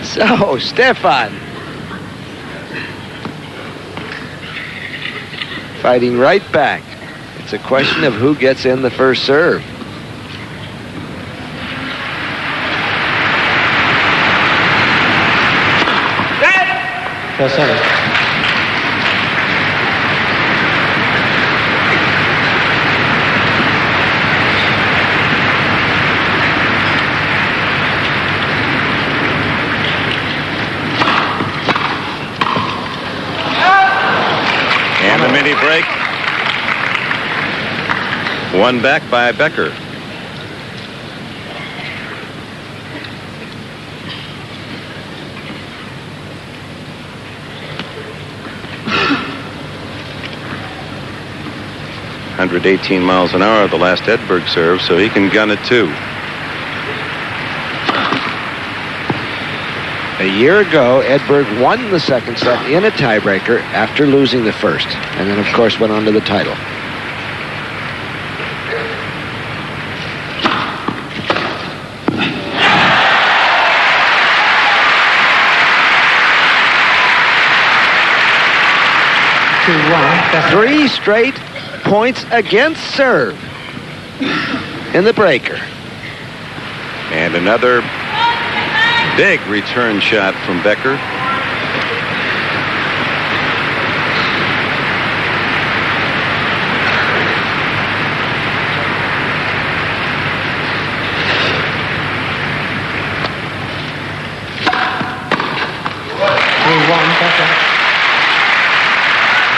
B: So, Stefan fighting right back. It's a question of who gets in the first serve.
A: First service.
C: Mini break. One back by Becker. ...118 miles an hour the last Edberg serve, so he can gun it too.
B: A year ago, Edberg won the second set in a tiebreaker after losing the first, and then, of course, went on to the title. Three straight points against serve in the breaker.
C: And another big return shot from Becker.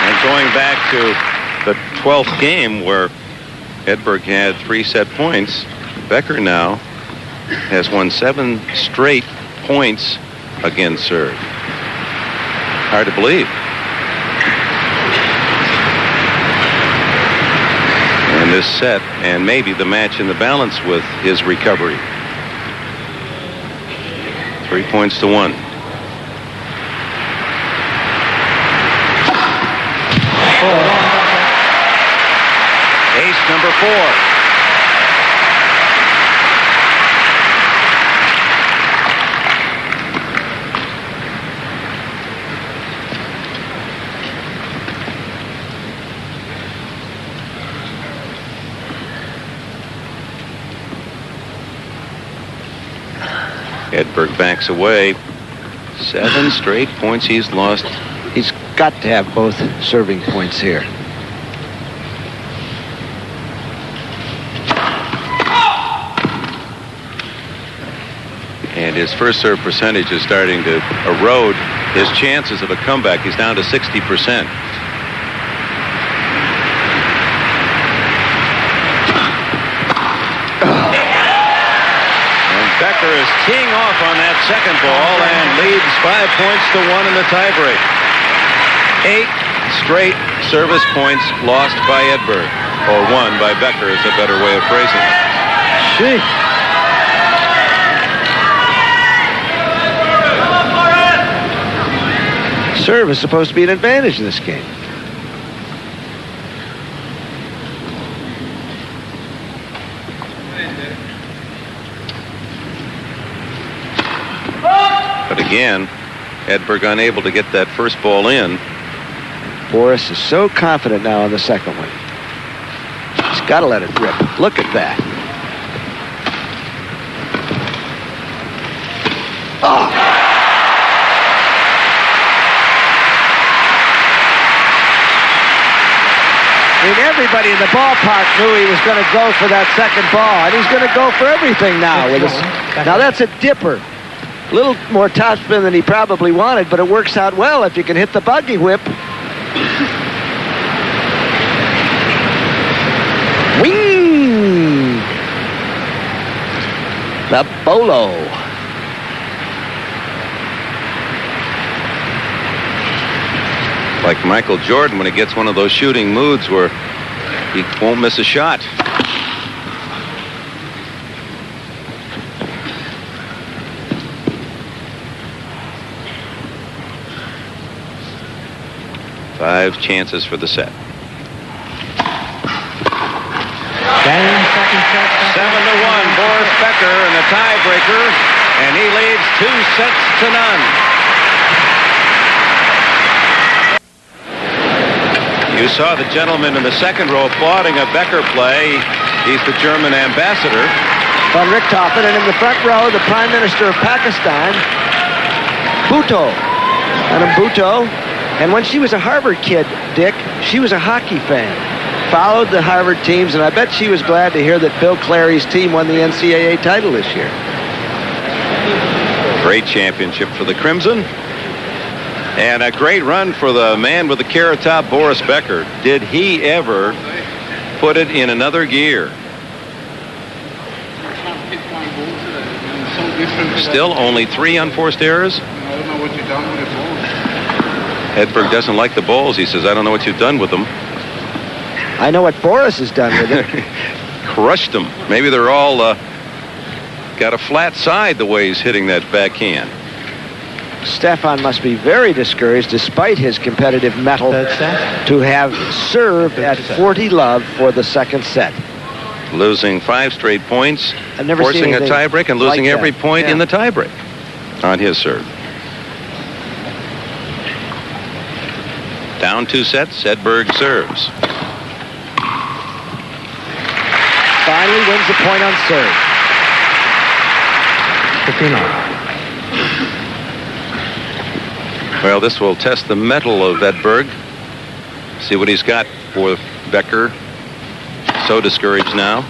C: And going back to the 12th game where Edberg had 3 set points, Becker now has won 7 straight points against serve. Hard to believe. in this set, and maybe the match in the balance with his recovery. 3 points to 1. Ace number 4. Edberg backs away. 7 straight points he's lost.
B: He's got to have both serving points here.
C: And his first serve percentage is starting to erode his chances of a comeback. He's down to 60%. Becker is teeing off on that second ball and leads 5 points to 1 in the tiebreak. 8 straight service points lost by Edberg, or won by Becker is a better way of phrasing it.
B: Gee. Serve is supposed to be an advantage in this game.
C: But again, Edberg unable to get that first ball in.
B: Boris is so confident now on the second one. He's got to let it rip. Look at that. Oh. I mean, everybody in the ballpark knew he was going to go for that second ball, and he's going to go for everything now. Now that's a dipper. A little more topspin than he probably wanted, but it works out well if you can hit the buggy whip. Wing! The bolo.
C: Like Michael Jordan when he gets one of those shooting moods where he won't miss a shot. Five chances for the set. 7-1, Boris Becker in the tiebreaker, and he leads 2-0. You saw the gentleman in the second row applauding a Becker play. He's the German ambassador.
B: Von Richthofen, and in the front row, the Prime Minister of Pakistan, Bhutto. Madam Bhutto. And when she was a Harvard kid, Dick, she was a hockey fan. Followed the Harvard teams, and I bet she was glad to hear that Bill Clary's team won the NCAA title this year.
C: Great championship for the Crimson. And a great run for the man with the carrot top, Boris Becker. Did he ever put it in another gear? Still only 3 unforced errors.
G: I don't know what you've done with the balls.
C: Edberg doesn't like the balls. He says, I don't know what you've done with them.
B: I know what Boris has done with it.
C: Crushed them. Maybe they're all got a flat side the way he's hitting that backhand.
B: Stefan must be very discouraged, despite his competitive mettle, to have served at 40 love for the second set.
C: Losing 5 straight points,
B: I've never
C: forcing
B: seen
C: a tiebreak, and losing
B: like
C: every
B: that.
C: point
B: Yeah.
C: in the tiebreak on his serve. Down 2 sets, Edberg serves.
B: Finally wins the point on serve.
A: 15-0.
C: Well, this will test the mettle of Edberg. See what he's got for Becker. So discouraged now.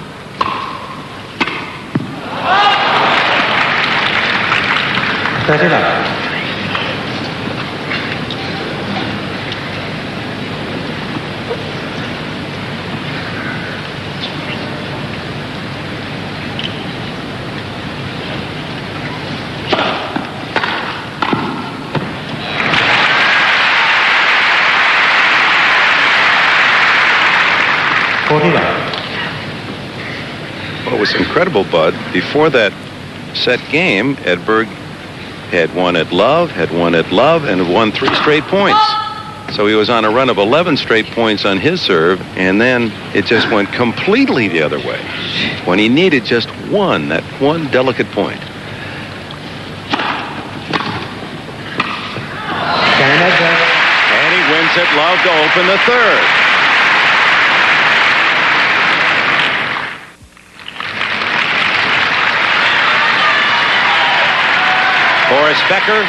C: was incredible, Bud. Before that set game, Edberg had won at love, and won 3 straight points. So he was on a run of 11 straight points on his serve, and then it just went completely the other way when he needed just that one delicate point. And he wins at love to open the third. Boris Becker,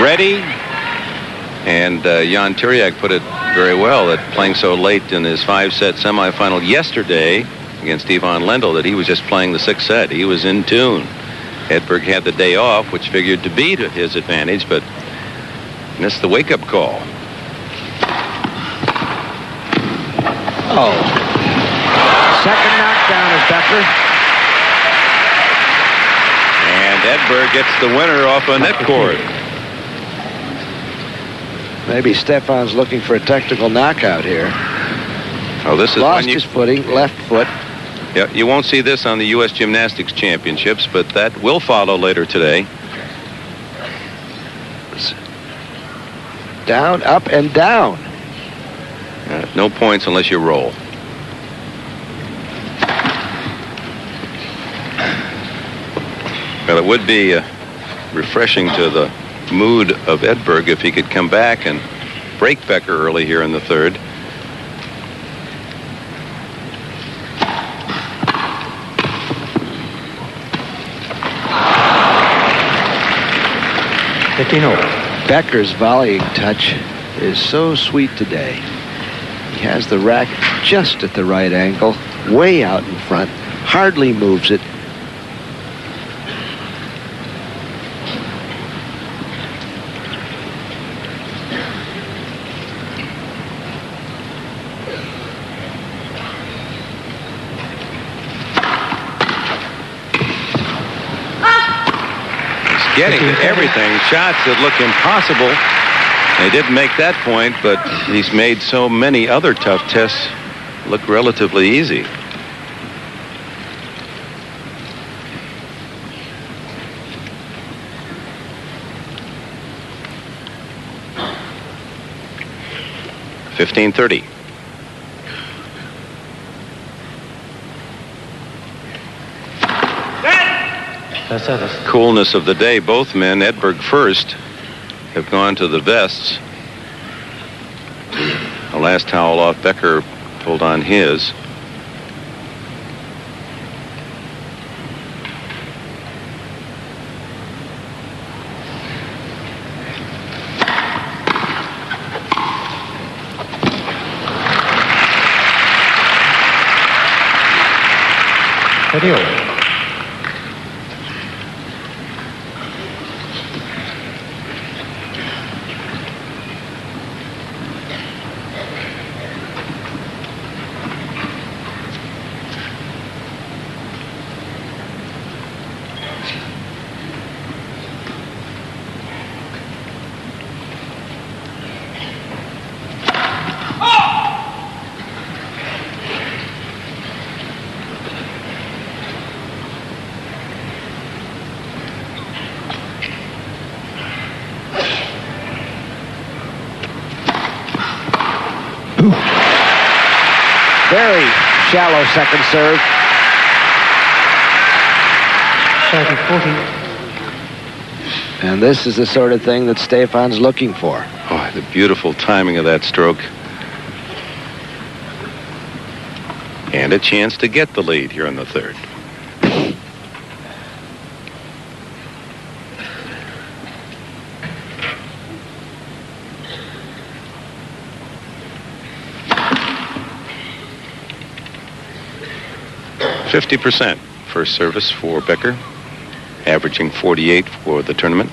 C: ready. And Jan Tiriak put it very well that playing so late in his 5-set semifinal yesterday against Stefan Lendl that he was just playing the 6th set. He was in tune. Edberg had the day off, which figured to be to his advantage, but missed the wake-up call.
B: Oh. Second knockdown of Becker.
C: And Edberg gets the winner off a net cord.
B: Maybe Stefan's looking for a technical knockout here.
C: Oh, this is
B: lost his footing, left foot.
C: Yeah, you won't see this on the U.S. Gymnastics Championships, but that will follow later today.
B: Down, up, and down.
C: No points unless you roll. Well, it would be refreshing to the mood of Edberg if he could come back and break Becker early here in the third.
B: Becker's volleying touch is so sweet today. He has the racket just at the right angle, way out in front, hardly moves it.
C: Getting to everything, shots that look impossible. They didn't make that point, but he's made so many other tough tests look relatively easy. $15-30. Coolness of the day. Both men, Edberg first, have gone to the vests. The last towel off, Becker pulled on his.
A: Video.
B: Very shallow second serve.
A: 30-40.
B: And this is the sort of thing that Stefan's looking for.
C: Oh, the beautiful timing of that stroke. And a chance to get the lead here in the third. %, first service for Becker, averaging 48 for the tournament.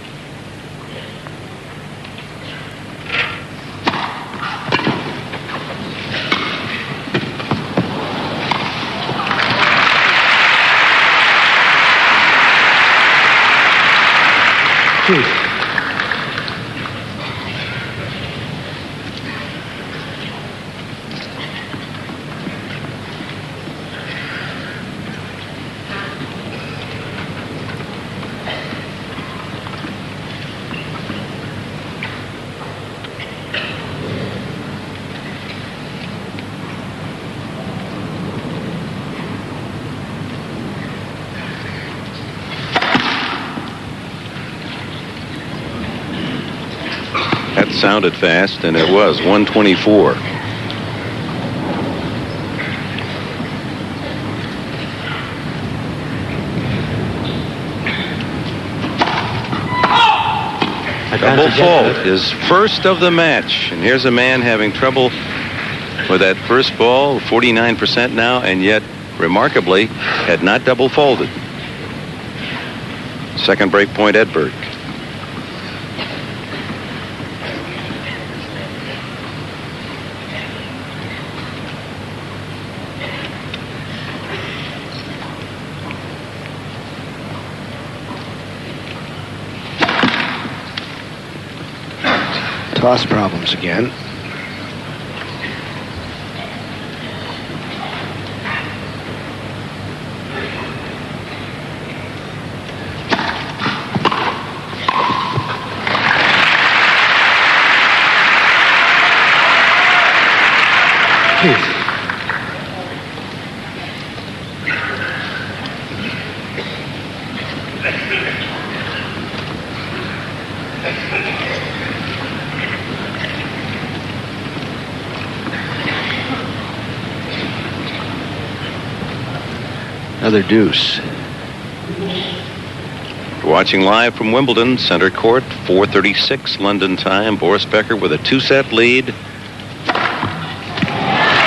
C: sounded fast, and it was 124. Double fault, his first of the match. And here's a man having trouble with that first ball, 49% now, and yet, remarkably, had not double folded. Second break point, Edberg.
B: Toss problems again. Another deuce.
C: Watching live from Wimbledon, center court, 4:36 London time. Boris Becker with a 2-set lead.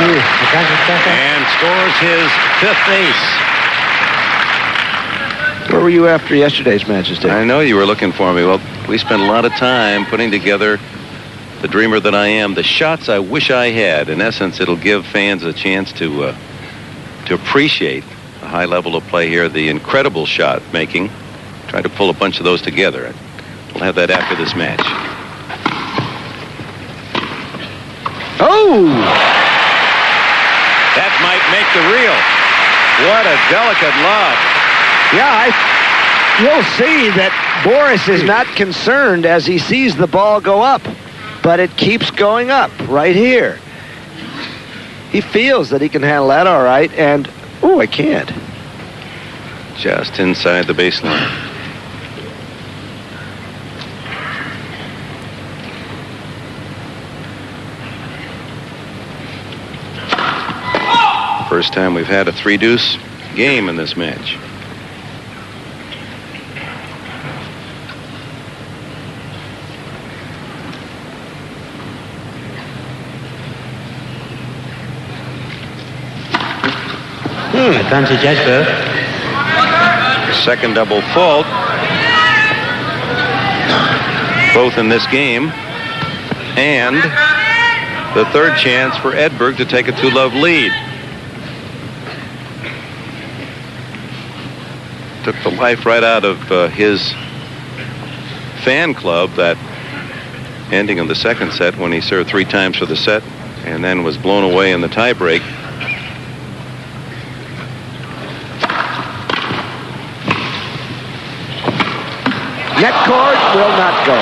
C: And scores his 5th ace.
B: Where were you after yesterday's matches, Dave?
C: I know you were looking for me. Well, we spent a lot of time putting together the dreamer that I am, the shots I wish I had. In essence, it'll give fans a chance to appreciate the high level of play here, the incredible shot making. Try to pull a bunch of those together. We'll have that after this match.
B: Oh!
C: That might make the reel. What a delicate lob.
B: Yeah, you'll see that Boris is not concerned as he sees the ball go up, but it keeps going up right here. He feels that he can handle that all right, and, oh, I can't.
C: Just inside the baseline. First time we've had a 3-deuce game in this match.
A: Advantage Edberg.
C: Second double fault. Both in this game. And the third chance for Edberg to take a 2-love lead. Took the life right out of his fan club, that ending of the second set when he served 3 times for the set and then was blown away in the tiebreak.
B: Net cord will not go.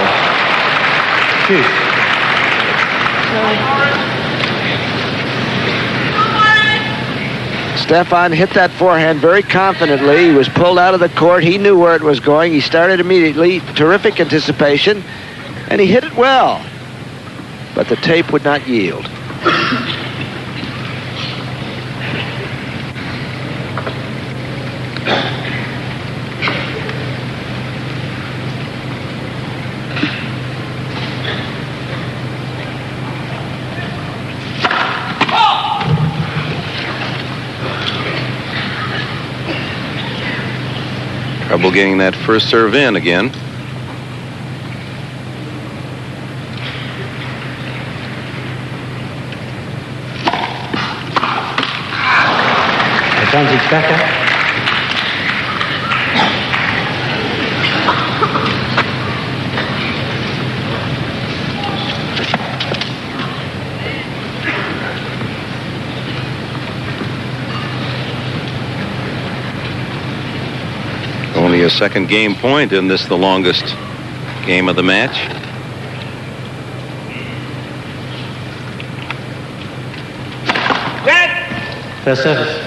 B: Stefan hit that forehand very confidently. He was pulled out of the court. He knew where it was going. He started immediately. Terrific anticipation. And he hit it well. But the tape would not yield.
C: Trouble getting that first serve in again.
A: Advantage Becker.
C: Only a second game point in this, the longest game of the match.
A: First service.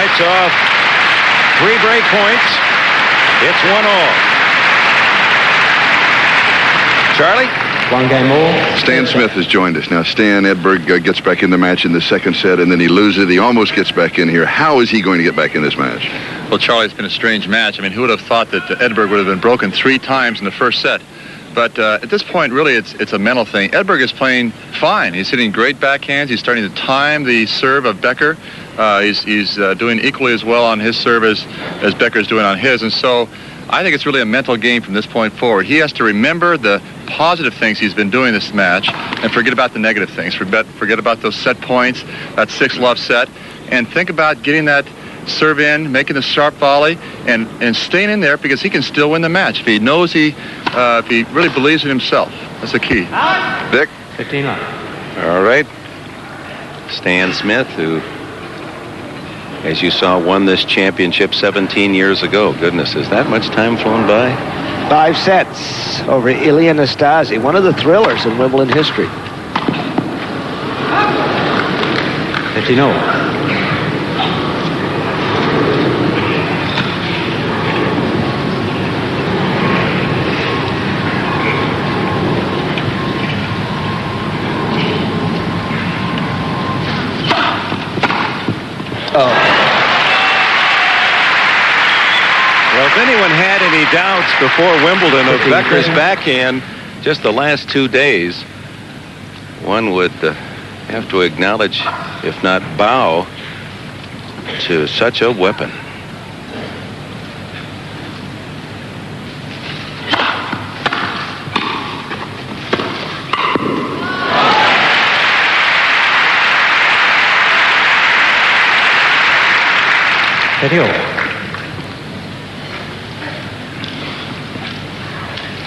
C: fights off 3 break points. It's 1-all. Charlie?
A: 1 game all.
E: Stan Smith has joined us. Now, Stan, Edberg gets back in the match in the second set, and then he loses. He almost gets back in here. How is he going to get back in this match?
H: Well, Charlie, it's been a strange match. I mean, who would have thought that Edberg would have been broken 3 times in the first set? But at this point, really, it's a mental thing. Edberg is playing fine. He's hitting great backhands. He's starting to time the serve of Becker. He's doing equally as well on his serve as Becker's doing on his. And so I think it's really a mental game from this point forward. He has to remember the positive things he's been doing this match and forget about the negative things. Forget about those set points, that 6-love set, and think about getting that serve in, making the sharp volley, and staying in there, because he can still win the match if he knows if he really believes in himself. That's the key.
E: Dick?
A: 15 love.
C: All right. Stan Smith, who, as you saw, won this championship 17 years ago. Goodness, has that much time flown by?
B: 5 sets over Ilya Nastasi, one of the thrillers in Wimbledon history.
A: 15-0.
C: Well, if anyone had any doubts before Wimbledon of Becker's backhand just the last 2 days, one would have to acknowledge, if not bow, to such a weapon.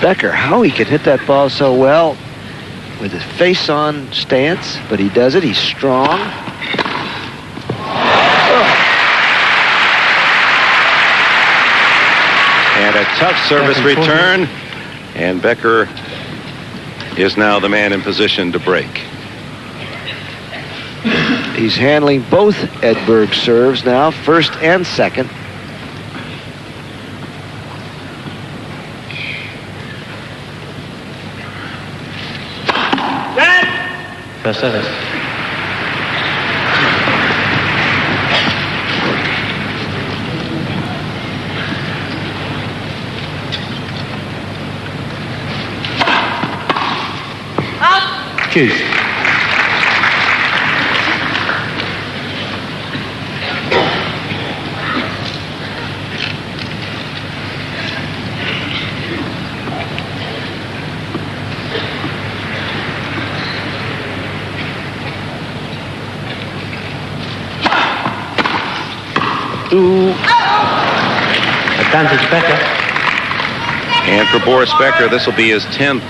B: Becker, how he can hit that ball so well with his face-on stance, but he does it. He's strong.
C: And a tough service return, and Becker is now the man in position to break.
B: He's handling both Edberg serves now, first and second.
A: First service. Choose.
B: Ooh.
A: Advantage Becker.
C: And for Boris Becker, this will be his 10th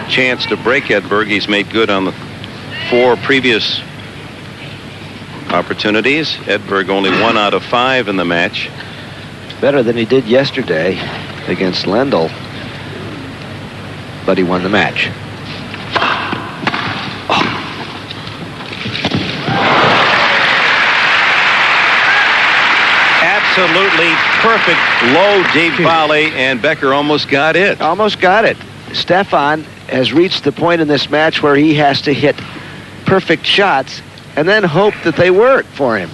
C: chance to break Edberg. He's made good on the 4 previous opportunities. Edberg only 1 out of 5 in the match.
B: Better than he did yesterday against Lendl, but he won the match.
C: Absolutely perfect low deep volley, and Becker almost got it.
B: Almost got it. Stefan has reached the point in this match where he has to hit perfect shots and then hope that they work for him.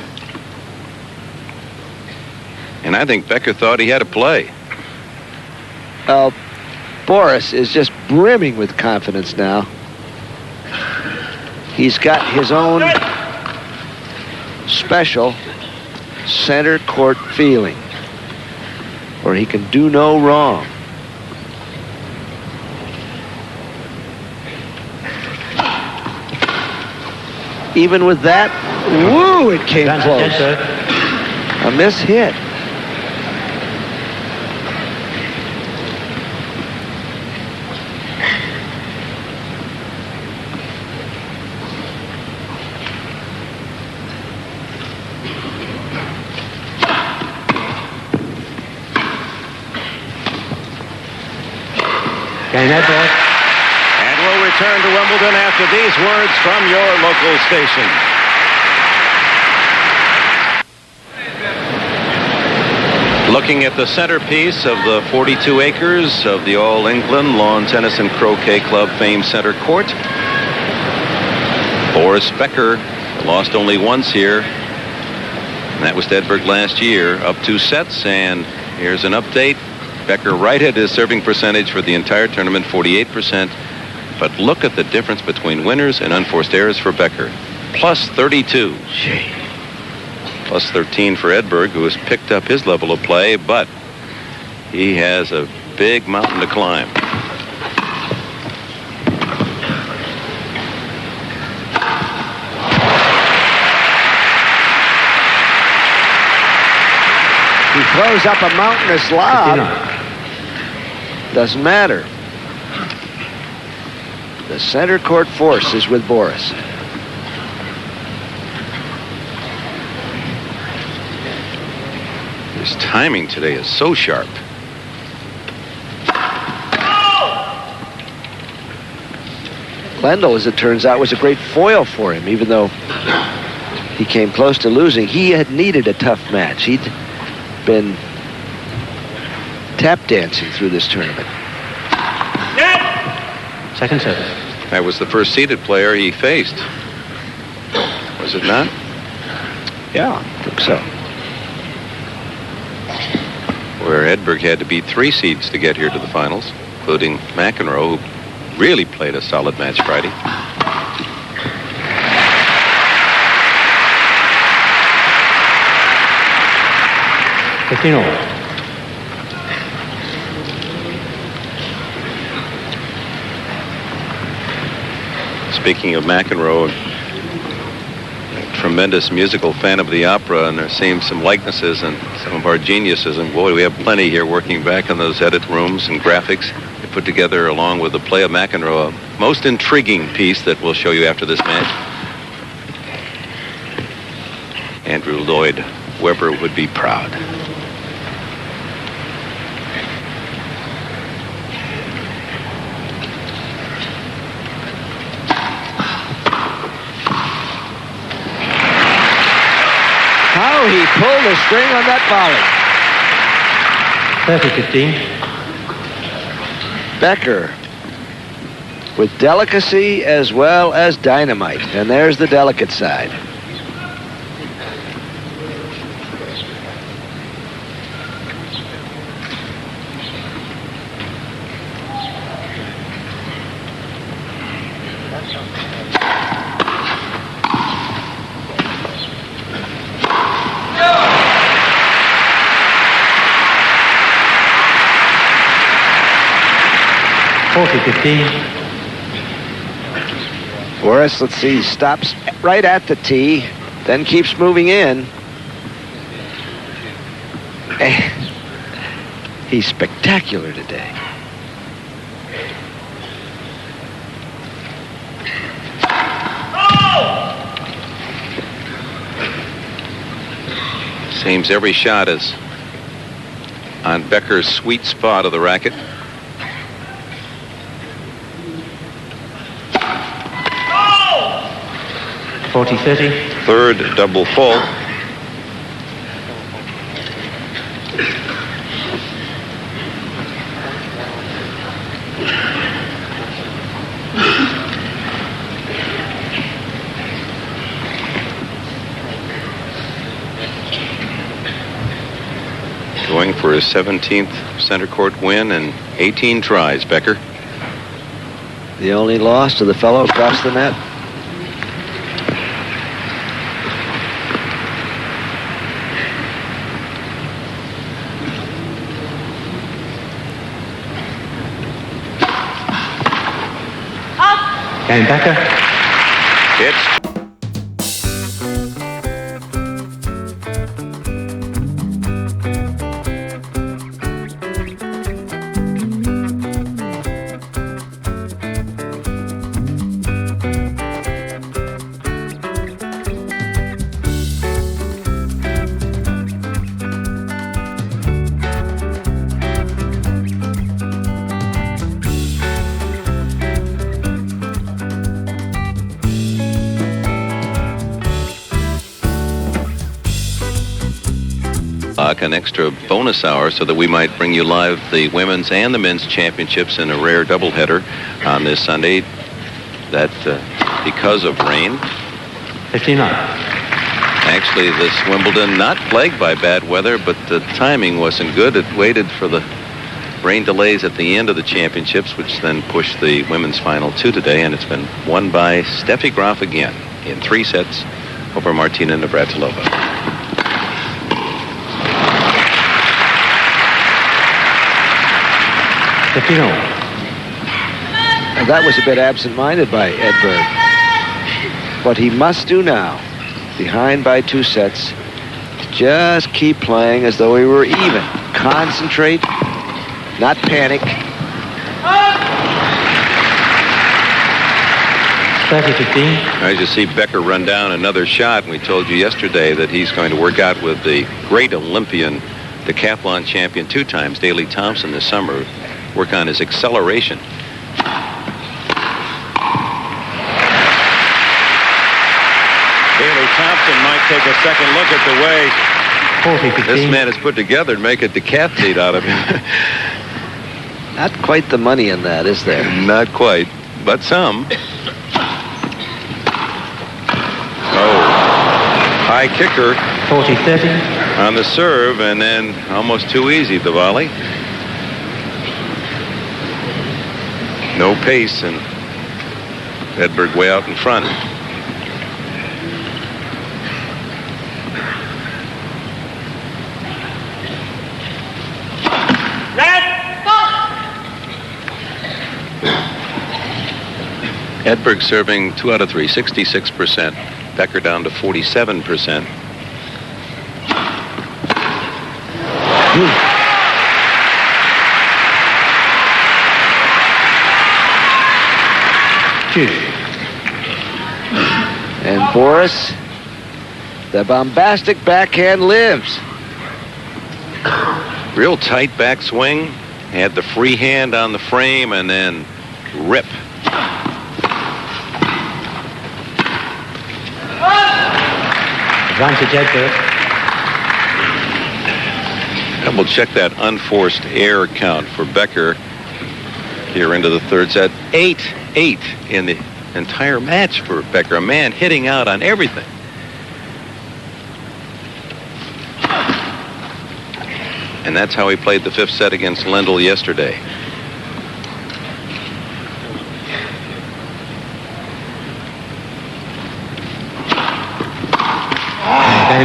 C: And I think Becker thought he had a play.
B: Boris is just brimming with confidence now. He's got his own special center court feeling where he can do no wrong. Even with that, woo, it came close. A miss hit.
A: Edberg.
C: And we'll return to Wimbledon after these words from your local station. Looking at the centerpiece of the 42 acres of the All England Lawn Tennis and Croquet Club famed center court. Boris Becker lost only once here. And that was to Edberg last year, up 2 sets. And here's an update. Becker right at his serving percentage for the entire tournament, 48%. But look at the difference between winners and unforced errors for Becker. Plus 32. Plus 13 for Edberg, who has picked up his level of play, but he has a big mountain to climb.
B: He throws up a mountainous lob. Doesn't matter. The center court force is with Boris.
C: His timing today is so sharp.
B: Lendl, as it turns out, was a great foil for him, even though he came close to losing. He had needed a tough match. He'd been tap dancing through this tournament.
A: Second service.
C: That was the first seeded player he faced. Was it not?
B: Yeah, I think so.
C: Where Edberg had to beat 3 seeds to get here to the finals, including McEnroe, who really played a solid match Friday. Speaking of McEnroe, a tremendous musical fan of the opera, and there seems some likenesses in some of our geniuses. And boy, we have plenty here working back in those edit rooms and graphics they put together along with the play of McEnroe. A most intriguing piece that we'll show you after this match. Andrew Lloyd Webber would be proud.
B: How he pulled the string on that volley.
A: 30-15.
B: Becker with delicacy as well as dynamite. And there's the delicate side. Boris, let's see, stops right at the tee, then keeps moving in. He's spectacular today.
C: Seems every shot is on Becker's sweet spot of the racket. Third double fault. Going for his 17th center court win and 18 tries, Becker.
B: The only loss to the fellow across the net.
A: Game Becker.
C: It's an extra bonus hour so that we might bring you live the women's and the men's championships in a rare doubleheader on this Sunday. That because of rain.
A: 59.
C: Actually, this Wimbledon not plagued by bad weather, but the timing wasn't good. It waited for the rain delays at the end of the championships, which then pushed the women's final to today, and it's been won by Steffi Graf again in 3 sets over Martina Navratilova.
B: That was a bit absent-minded by Edberg. What he must do now, behind by 2 sets, just keep playing as though he were even. Concentrate, not panic.
A: 30-15.
C: As you see Becker run down another shot, and we told you yesterday that he's going to work out with the great Olympian, decathlon champion 2 times, Daley Thompson, this summer, work on his acceleration. Daley Thompson might take a second look at the way this man is put together to make a decathlete out of him.
B: Not quite the money in that, is there?
C: Not quite, but some. High kicker
A: 40-30
C: on the serve, and then almost too easy, the volley. No pace, and Edberg way out in front. Edberg serving 2 out of 3, 66%. Becker down to 47%.
B: And Boris, the bombastic backhand lives.
C: Real tight backswing. Had the free hand on the frame and then rip.
A: Advantage Edberg.
C: And we'll check that unforced error count for Becker here into the 3rd set. 8-8 in the entire match for Becker. A man hitting out on everything. And that's how he played the 5th set against Lendl yesterday.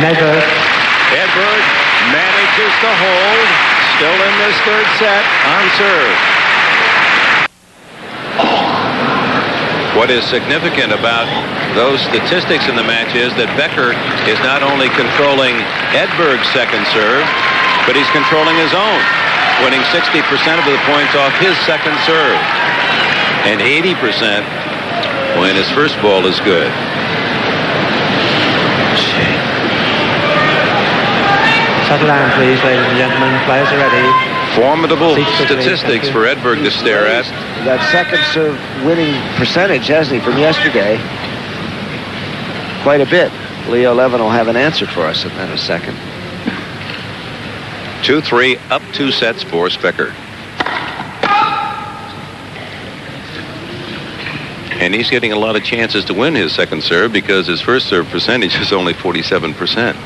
C: Edberg manages to hold. Still in this 3rd set on serve. What is significant about those statistics in the match is that Becker is not only controlling Edberg's second serve, but he's controlling his own, winning 60% of the points off his second serve, and 80% when his first ball is good.
A: Settle down, please, ladies and gentlemen. Players are ready.
C: Formidable statistics for Edberg to stare at.
B: That second serve winning percentage, hasn't he, from yesterday? Quite a bit. Leo Levin will have an answer for us in a second.
C: 2-3, up 2 sets, Boris Becker. And he's getting a lot of chances to win his second serve because his first serve percentage is only 47%.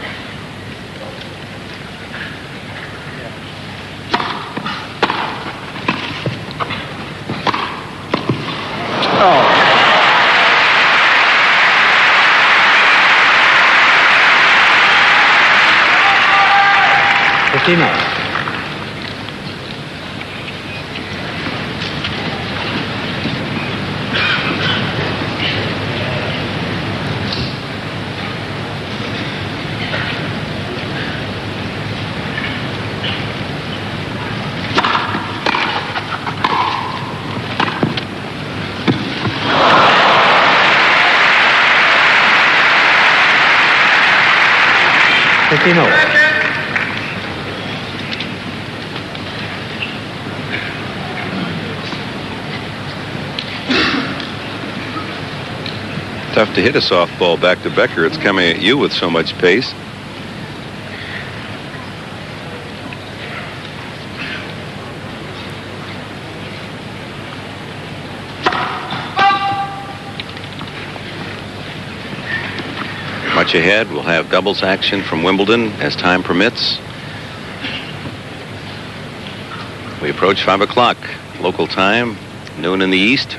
A: Enough.
C: Tough to hit a softball back to Becker. It's coming at you with so much pace. much ahead. We'll have doubles action from Wimbledon as time permits. We approach 5 o'clock local time, noon in the east.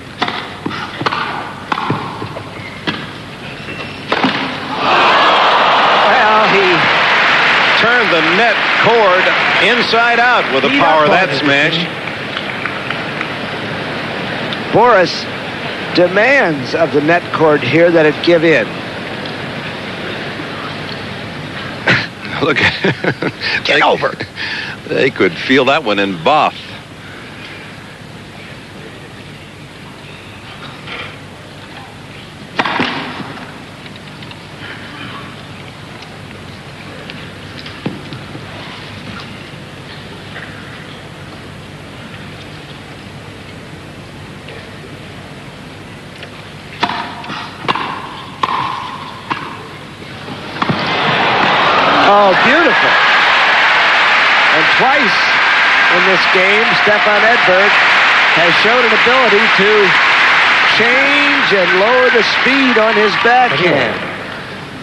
B: Well, he
C: Turned the net cord inside out with the power of that smash.
B: Boris demands of the net cord here that it give in.
C: Look,
B: Get over.
C: They could feel that one in Bath.
B: Oh, beautiful. And twice in this game, Stefan Edberg has shown an ability to change and lower the speed on his backhand.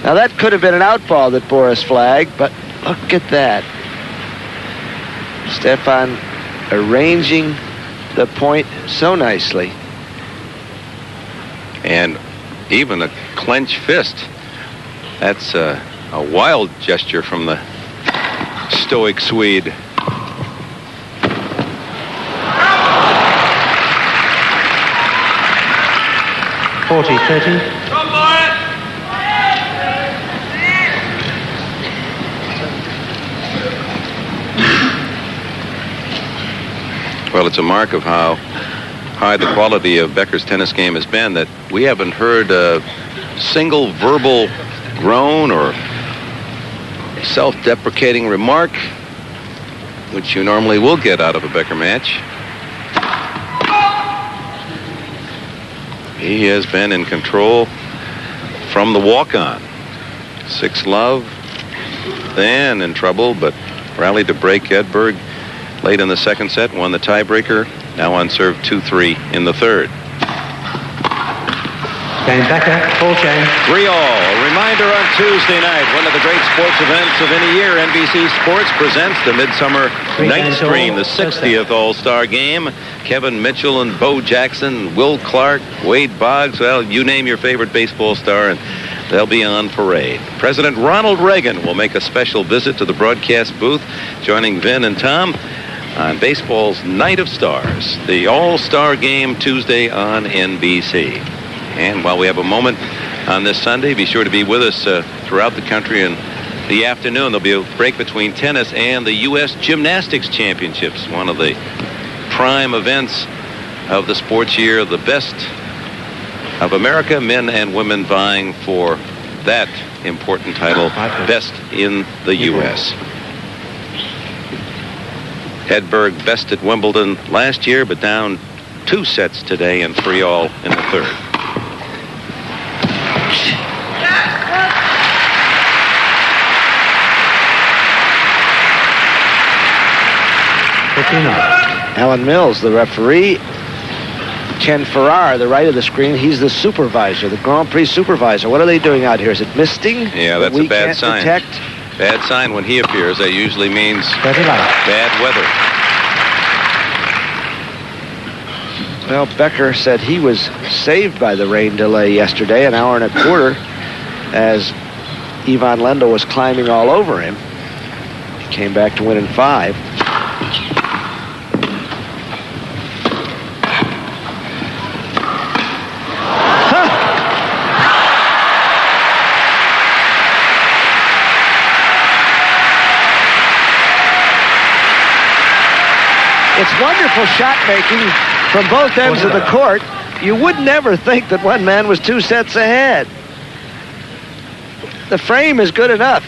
B: Now, that could have been an outball that Boris flagged, but look at that. Stefan arranging the point so nicely.
C: And even a clenched fist. That's a wild gesture from the stoic Swede. Well, it's a mark of how high the quality of Becker's tennis game has been that we haven't heard a single verbal groan or self-deprecating remark, which you normally will get out of a Becker match. He has been in control from the walk-on. 6-love, then in trouble, but rallied to break Edberg late in the second set, won the tiebreaker, now on serve 2-3 in the third.
A: Game Becker, full change.
C: 3-all. A reminder on Tuesday night, one of the great sports events of any year, NBC Sports presents the Midsummer Night Screen, the 60th All-Star Game. Kevin Mitchell and Bo Jackson, Will Clark, Wade Boggs, well, you name your favorite baseball star, and they'll be on parade. President Ronald Reagan will make a special visit to the broadcast booth, joining Vin and Tom on baseball's Night of Stars, the All-Star Game Tuesday on NBC. And while we have a moment on this Sunday, be sure to be with us throughout the country in the afternoon. There'll be a break between tennis and the U.S. Gymnastics Championships, one of the prime events of the sports year, the best of America, men and women vying for that important title, best in the U.S. Edberg best at Wimbledon last year, but down 2 sets today and 3-all in the third.
B: Alan Mills, the referee. Ken Farrar, the right of the screen, he's the supervisor, the Grand Prix supervisor. What are they doing out here? Is it misting?
C: Yeah, that's a bad sign.
B: Detect?
C: Bad sign when he appears. That usually means bad weather.
B: Well, Becker said he was saved by the rain delay yesterday, an hour and a quarter, as Ivan Lendl was climbing all over him. He came back to win in 5. It's wonderful shot making from both ends of the court. You would never think that one man was 2 sets ahead. The frame is good enough.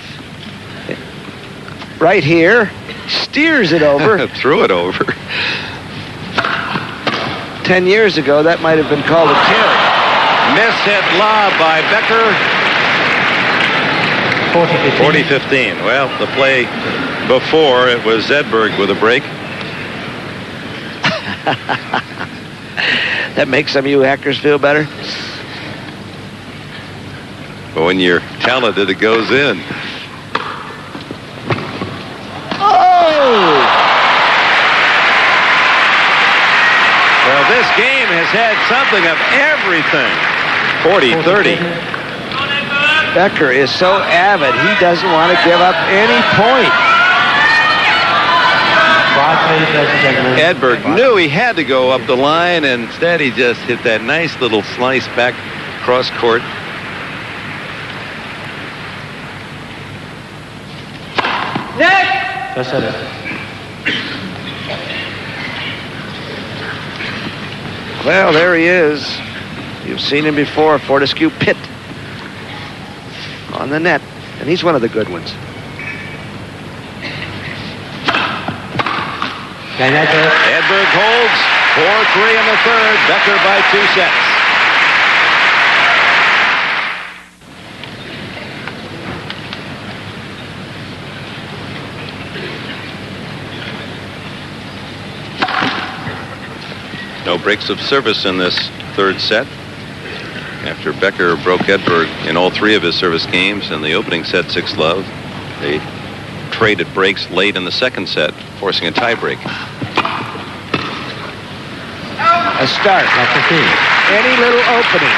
B: Right here, steers it over.
C: Threw it over.
B: 10 years ago, that might have been called a carry.
C: Miss-hit lob by Becker. 40-15. Well, the play before, it was Edberg with a break.
B: That makes some of you hackers feel better.
C: But when your talented, it goes in.
B: Oh!
C: Well, this game has had something of everything. 40-30.
B: Becker is so avid, he doesn't want to give up any point.
C: Edberg knew he had to go up the line, and instead he just hit that nice little slice back cross court.
A: That's it.
B: Well, there he is. You've seen him before, Fortescue Pitt on the net, and he's one of the good ones.
C: Edberg holds 4-3 in the third. Becker by 2 sets. No breaks of service in this third set. After Becker broke Edberg in all 3 of his service games in the opening set 6-love, they traded breaks late in the second set, forcing a tiebreak.
B: A start. Any little opening.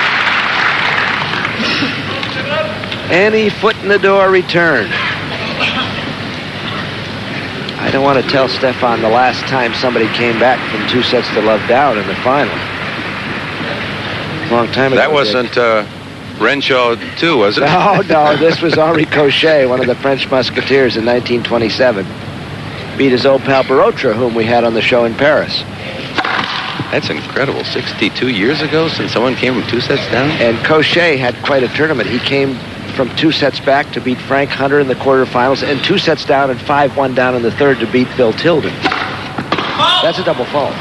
B: Any foot in the door return. I don't want to tell Stefan the last time somebody came back from 2-0 down in the final. Long time ago.
C: That wasn't Renshaw too, was it?
B: No, this was Henri Cochet, one of the French Musketeers in 1927. Beat his old pal Barotra, whom we had on the show in Paris.
C: That's incredible. 62 years ago since someone came from 2 sets down?
B: And Cochet had quite a tournament. He came from 2 sets back to beat Frank Hunter in the quarterfinals, and 2 sets down and 5-1 down in the third to beat Bill Tilden. That's a double fault.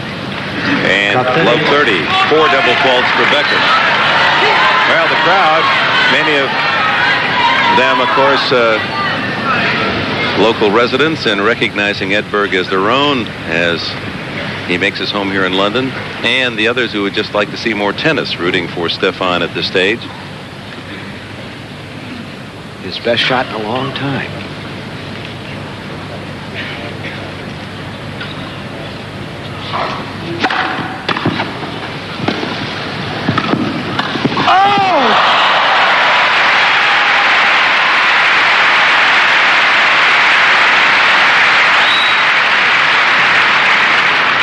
C: And love 30, 4 double faults for Becker. Well, the crowd, many of them, of course, local residents, and recognizing Edberg as their own as he makes his home here in London, and the others who would just like to see more tennis, rooting for Stefan at this stage.
B: His best shot in a long time.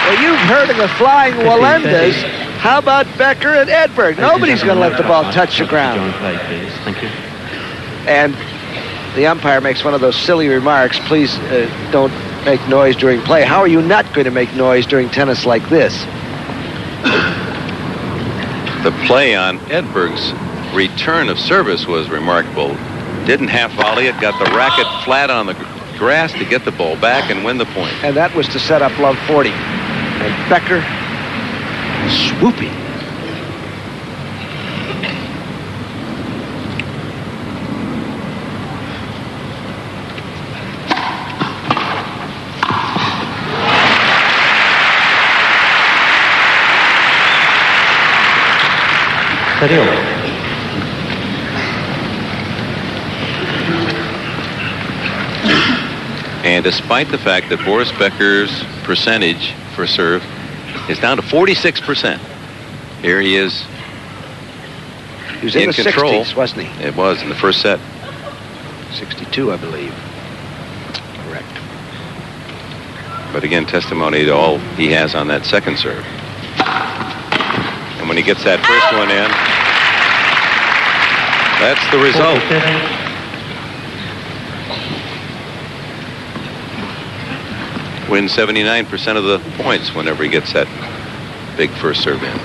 B: Well, you've heard of the flying Walendas. How about Becker and Edberg? Nobody's going to let the ball touch the ground.
A: Thank you.
B: And the umpire makes one of those silly remarks, please don't make noise during play. How are you not going to make noise during tennis like this?
C: The play on Edberg's return of service was remarkable. Didn't half volley it, got the racket flat on the grass to get the ball back and win the point.
B: And that was to set up love 40. And Becker swooping.
C: And despite the fact that Boris Becker's percentage for serve is down to 46%, here he is.
B: He was in the
C: control.
B: 60s, wasn't he?
C: It was in the first set.
B: 62, I believe. Correct.
C: But again, testimony to all he has on that second serve. And when he gets that first one in, that's the result. Wins 79% of the points whenever he gets that big first serve in.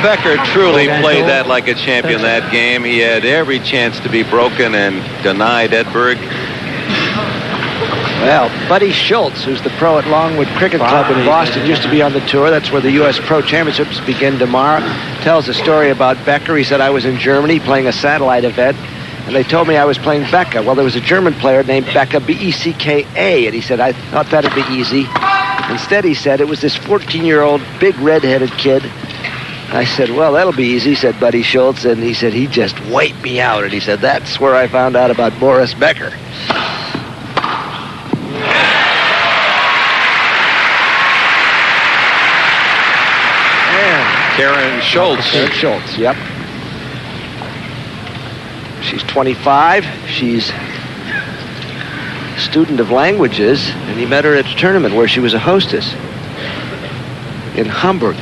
C: Becker truly played that like a champion that game. He had every chance to be broken and denied Edberg.
B: Well, Buddy Schultz, who's the pro at Longwood Cricket Club in Boston, used to be on the tour. That's where the U.S. Pro Championships begin tomorrow. Tells a story about Becker. He said, I was in Germany playing a satellite event, and they told me I was playing Becker. Well, there was a German player named Becker, B-E-C-K-A, and he said, I thought that'd be easy. Instead, he said, it was this 14-year-old big red-headed kid. I said, well, that'll be easy, said Buddy Schultz, and he said, he just wiped me out. And he said, that's where I found out about Boris Becker.
C: Karen Schultz.
B: Karen Schultz, yep. She's 25. She's a student of languages, and he met her at a tournament where she was a hostess in Hamburg.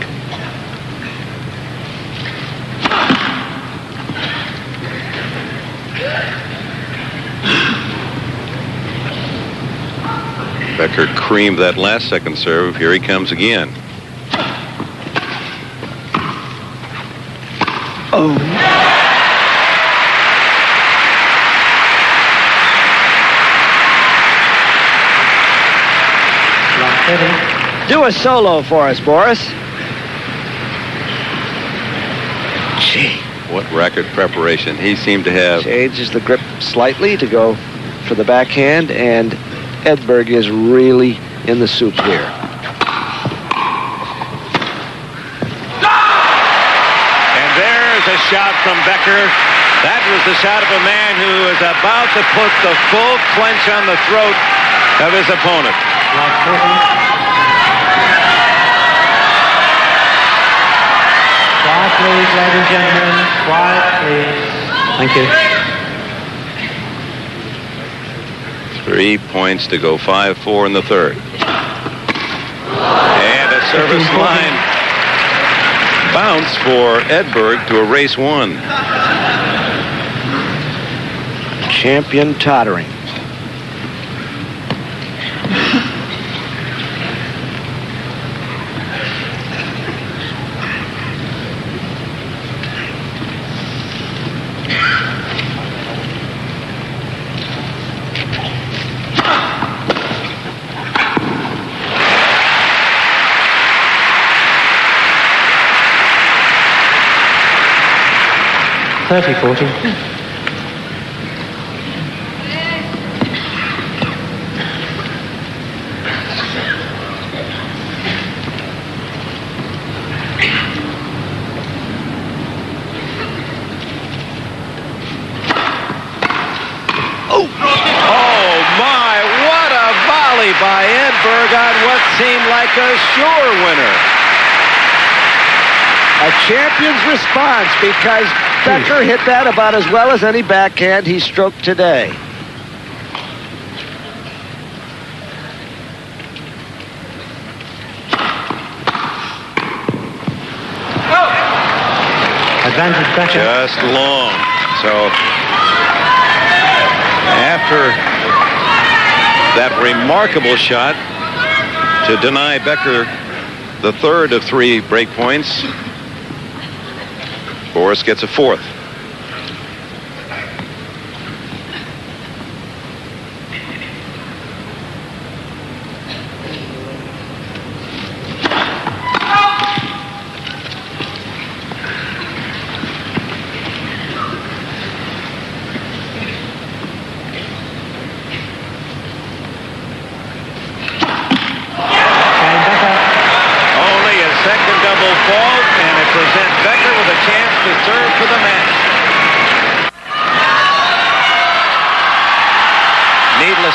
C: Becker creamed that last second serve. Here he comes again.
B: Oh. Do a solo for us, Boris. Gee.
C: What record preparation he seemed to have.
B: Changes the grip slightly to go for the backhand, and Edberg is really in the soup here.
C: A shot from Becker. That was the shot of a man who is about to put the full clench on the throat of his opponent.
A: Quiet, please, ladies and gentlemen. Quiet, please. Thank you.
C: 3 points to go, 5-4 in the third. And a service line bounce for Edberg to erase one.
B: Champion tottering.
C: By Edberg on what seemed like a sure winner.
B: A champion's response, because Becker hit that about as well as any backhand he stroked today.
A: Advantage Becker.
C: Just long. So after that remarkable shot to deny Becker the third of 3 break points, Boris gets a fourth.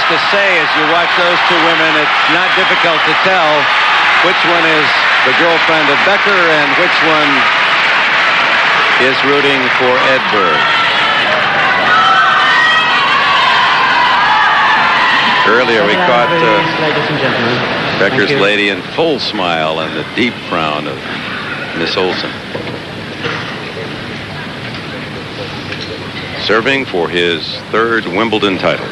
C: To say, as you watch those two women, it's not difficult to tell which one is the girlfriend of Becker and which one is rooting for Edberg. Earlier we caught Becker's lady in full smile and the deep frown of Miss Olsen. Serving for his third Wimbledon title.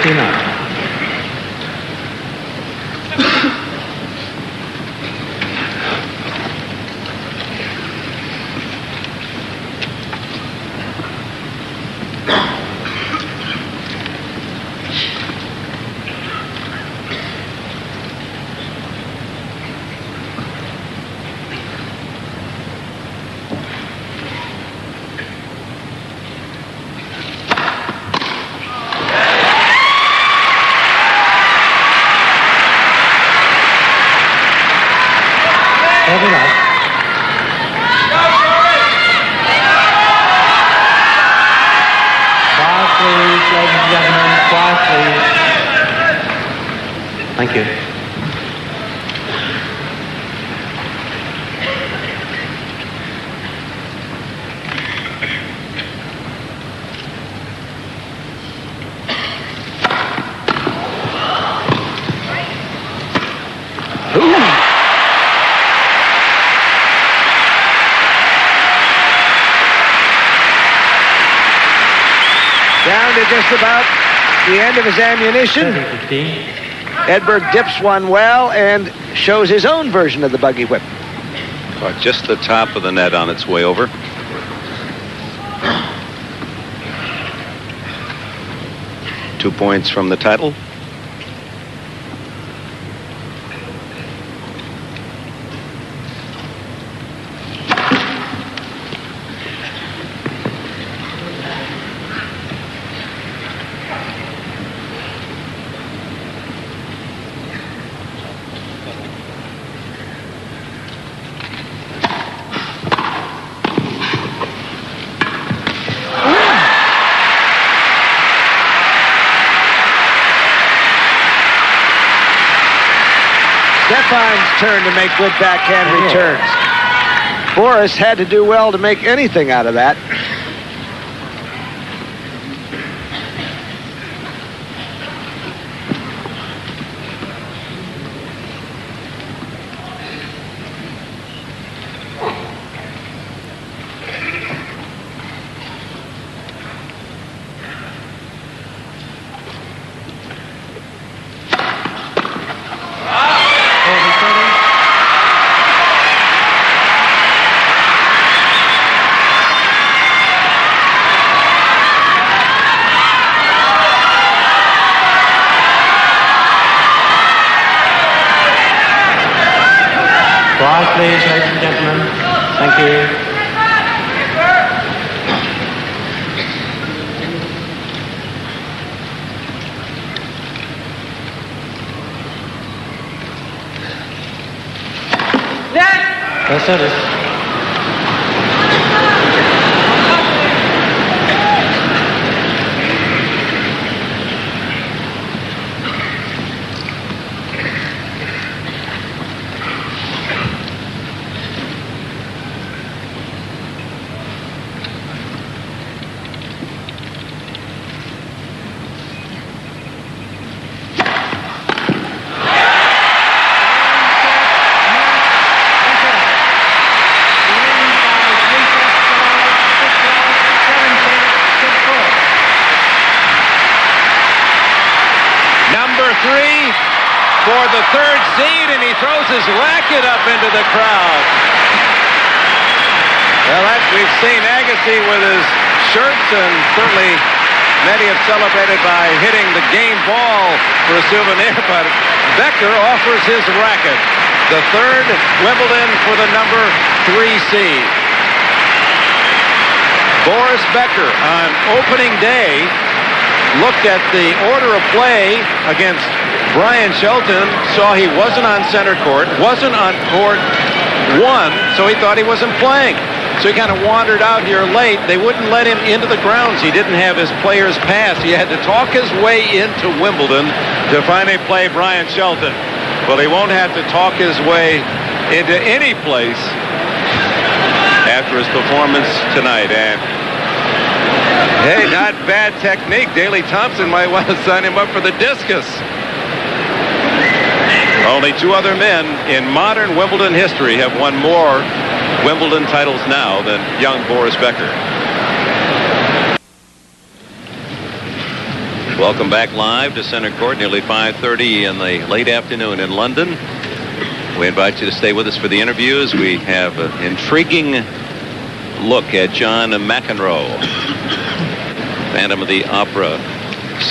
A: 15 up. Thank you.
B: Down to just about the end of his ammunition.
A: 15.
B: Edberg dips one well and shows his own version of the buggy whip.
C: Caught just the top of the net on its way over. Two points from the title.
B: Stefan's turn to make good backhand returns. Boris had to do well to make anything out of that.
A: Quiet, please, ladies and gentlemen. Thank you. First service.
C: For the third seed, and he throws his racket up into the crowd. Well, we've seen Agassi with his shirts, and certainly many have celebrated by hitting the game ball for a souvenir, but Becker offers his racket. The third Wimbledon for the number 3 seed. Boris Becker on opening day looked at the order of play against Brian Shelton, saw he wasn't on center court, wasn't on court 1, so he thought he wasn't playing. So he kind of wandered out here late. They wouldn't let him into the grounds. He didn't have his players pass. He had to talk his way into Wimbledon to finally play Brian Shelton. Well, he won't have to talk his way into any place after his performance tonight. And hey, not bad technique. Daley Thompson might want to sign him up for the discus. Only 2 other men in modern Wimbledon history have won more Wimbledon titles now than young Boris Becker. Welcome back live to center court, nearly 5:30 in the late afternoon in London. We invite you to stay with us for the interviews. We have an intriguing look at John McEnroe, Phantom of the Opera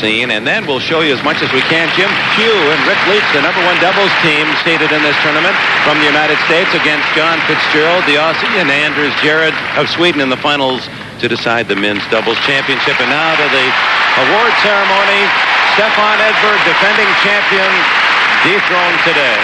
C: scene, and then we'll show you as much as we can Jim Pugh and Rick Leach, the #1 doubles team seated in this tournament from the United States against John Fitzgerald, the Aussie, and Anders Jarrett of Sweden in the finals to decide the men's doubles championship. And now to the award ceremony. Stefan Edberg, defending champion, dethroned today.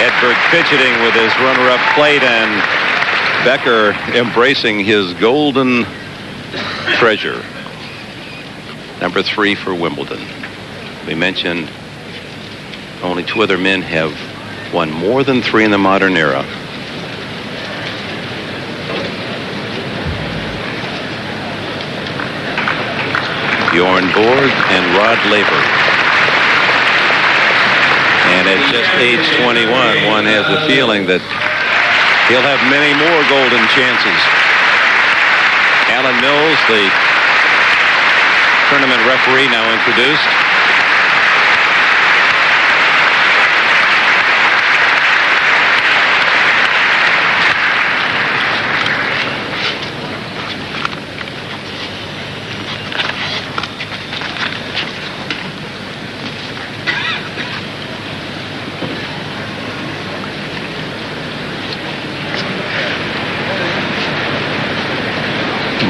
C: Edberg fidgeting with his runner-up plate, and Becker embracing his golden treasure. #3 for Wimbledon. We mentioned only 2 other men have won more than 3 in the modern era. Bjorn Borg and Rod Laver. And at just age 21, one has a feeling that he'll have many more golden chances. Alan Mills, the tournament referee, now introduced.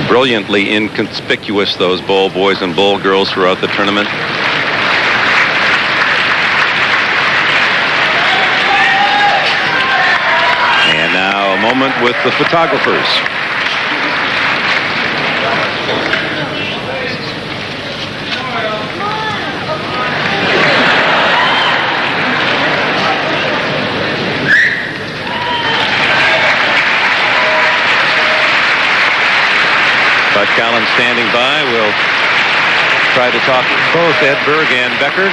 C: Brilliantly inconspicuous, those ball boys and ball girls throughout the tournament. And now a moment with the photographers. Bud Collins standing by. We'll try to talk both Edberg and Becker.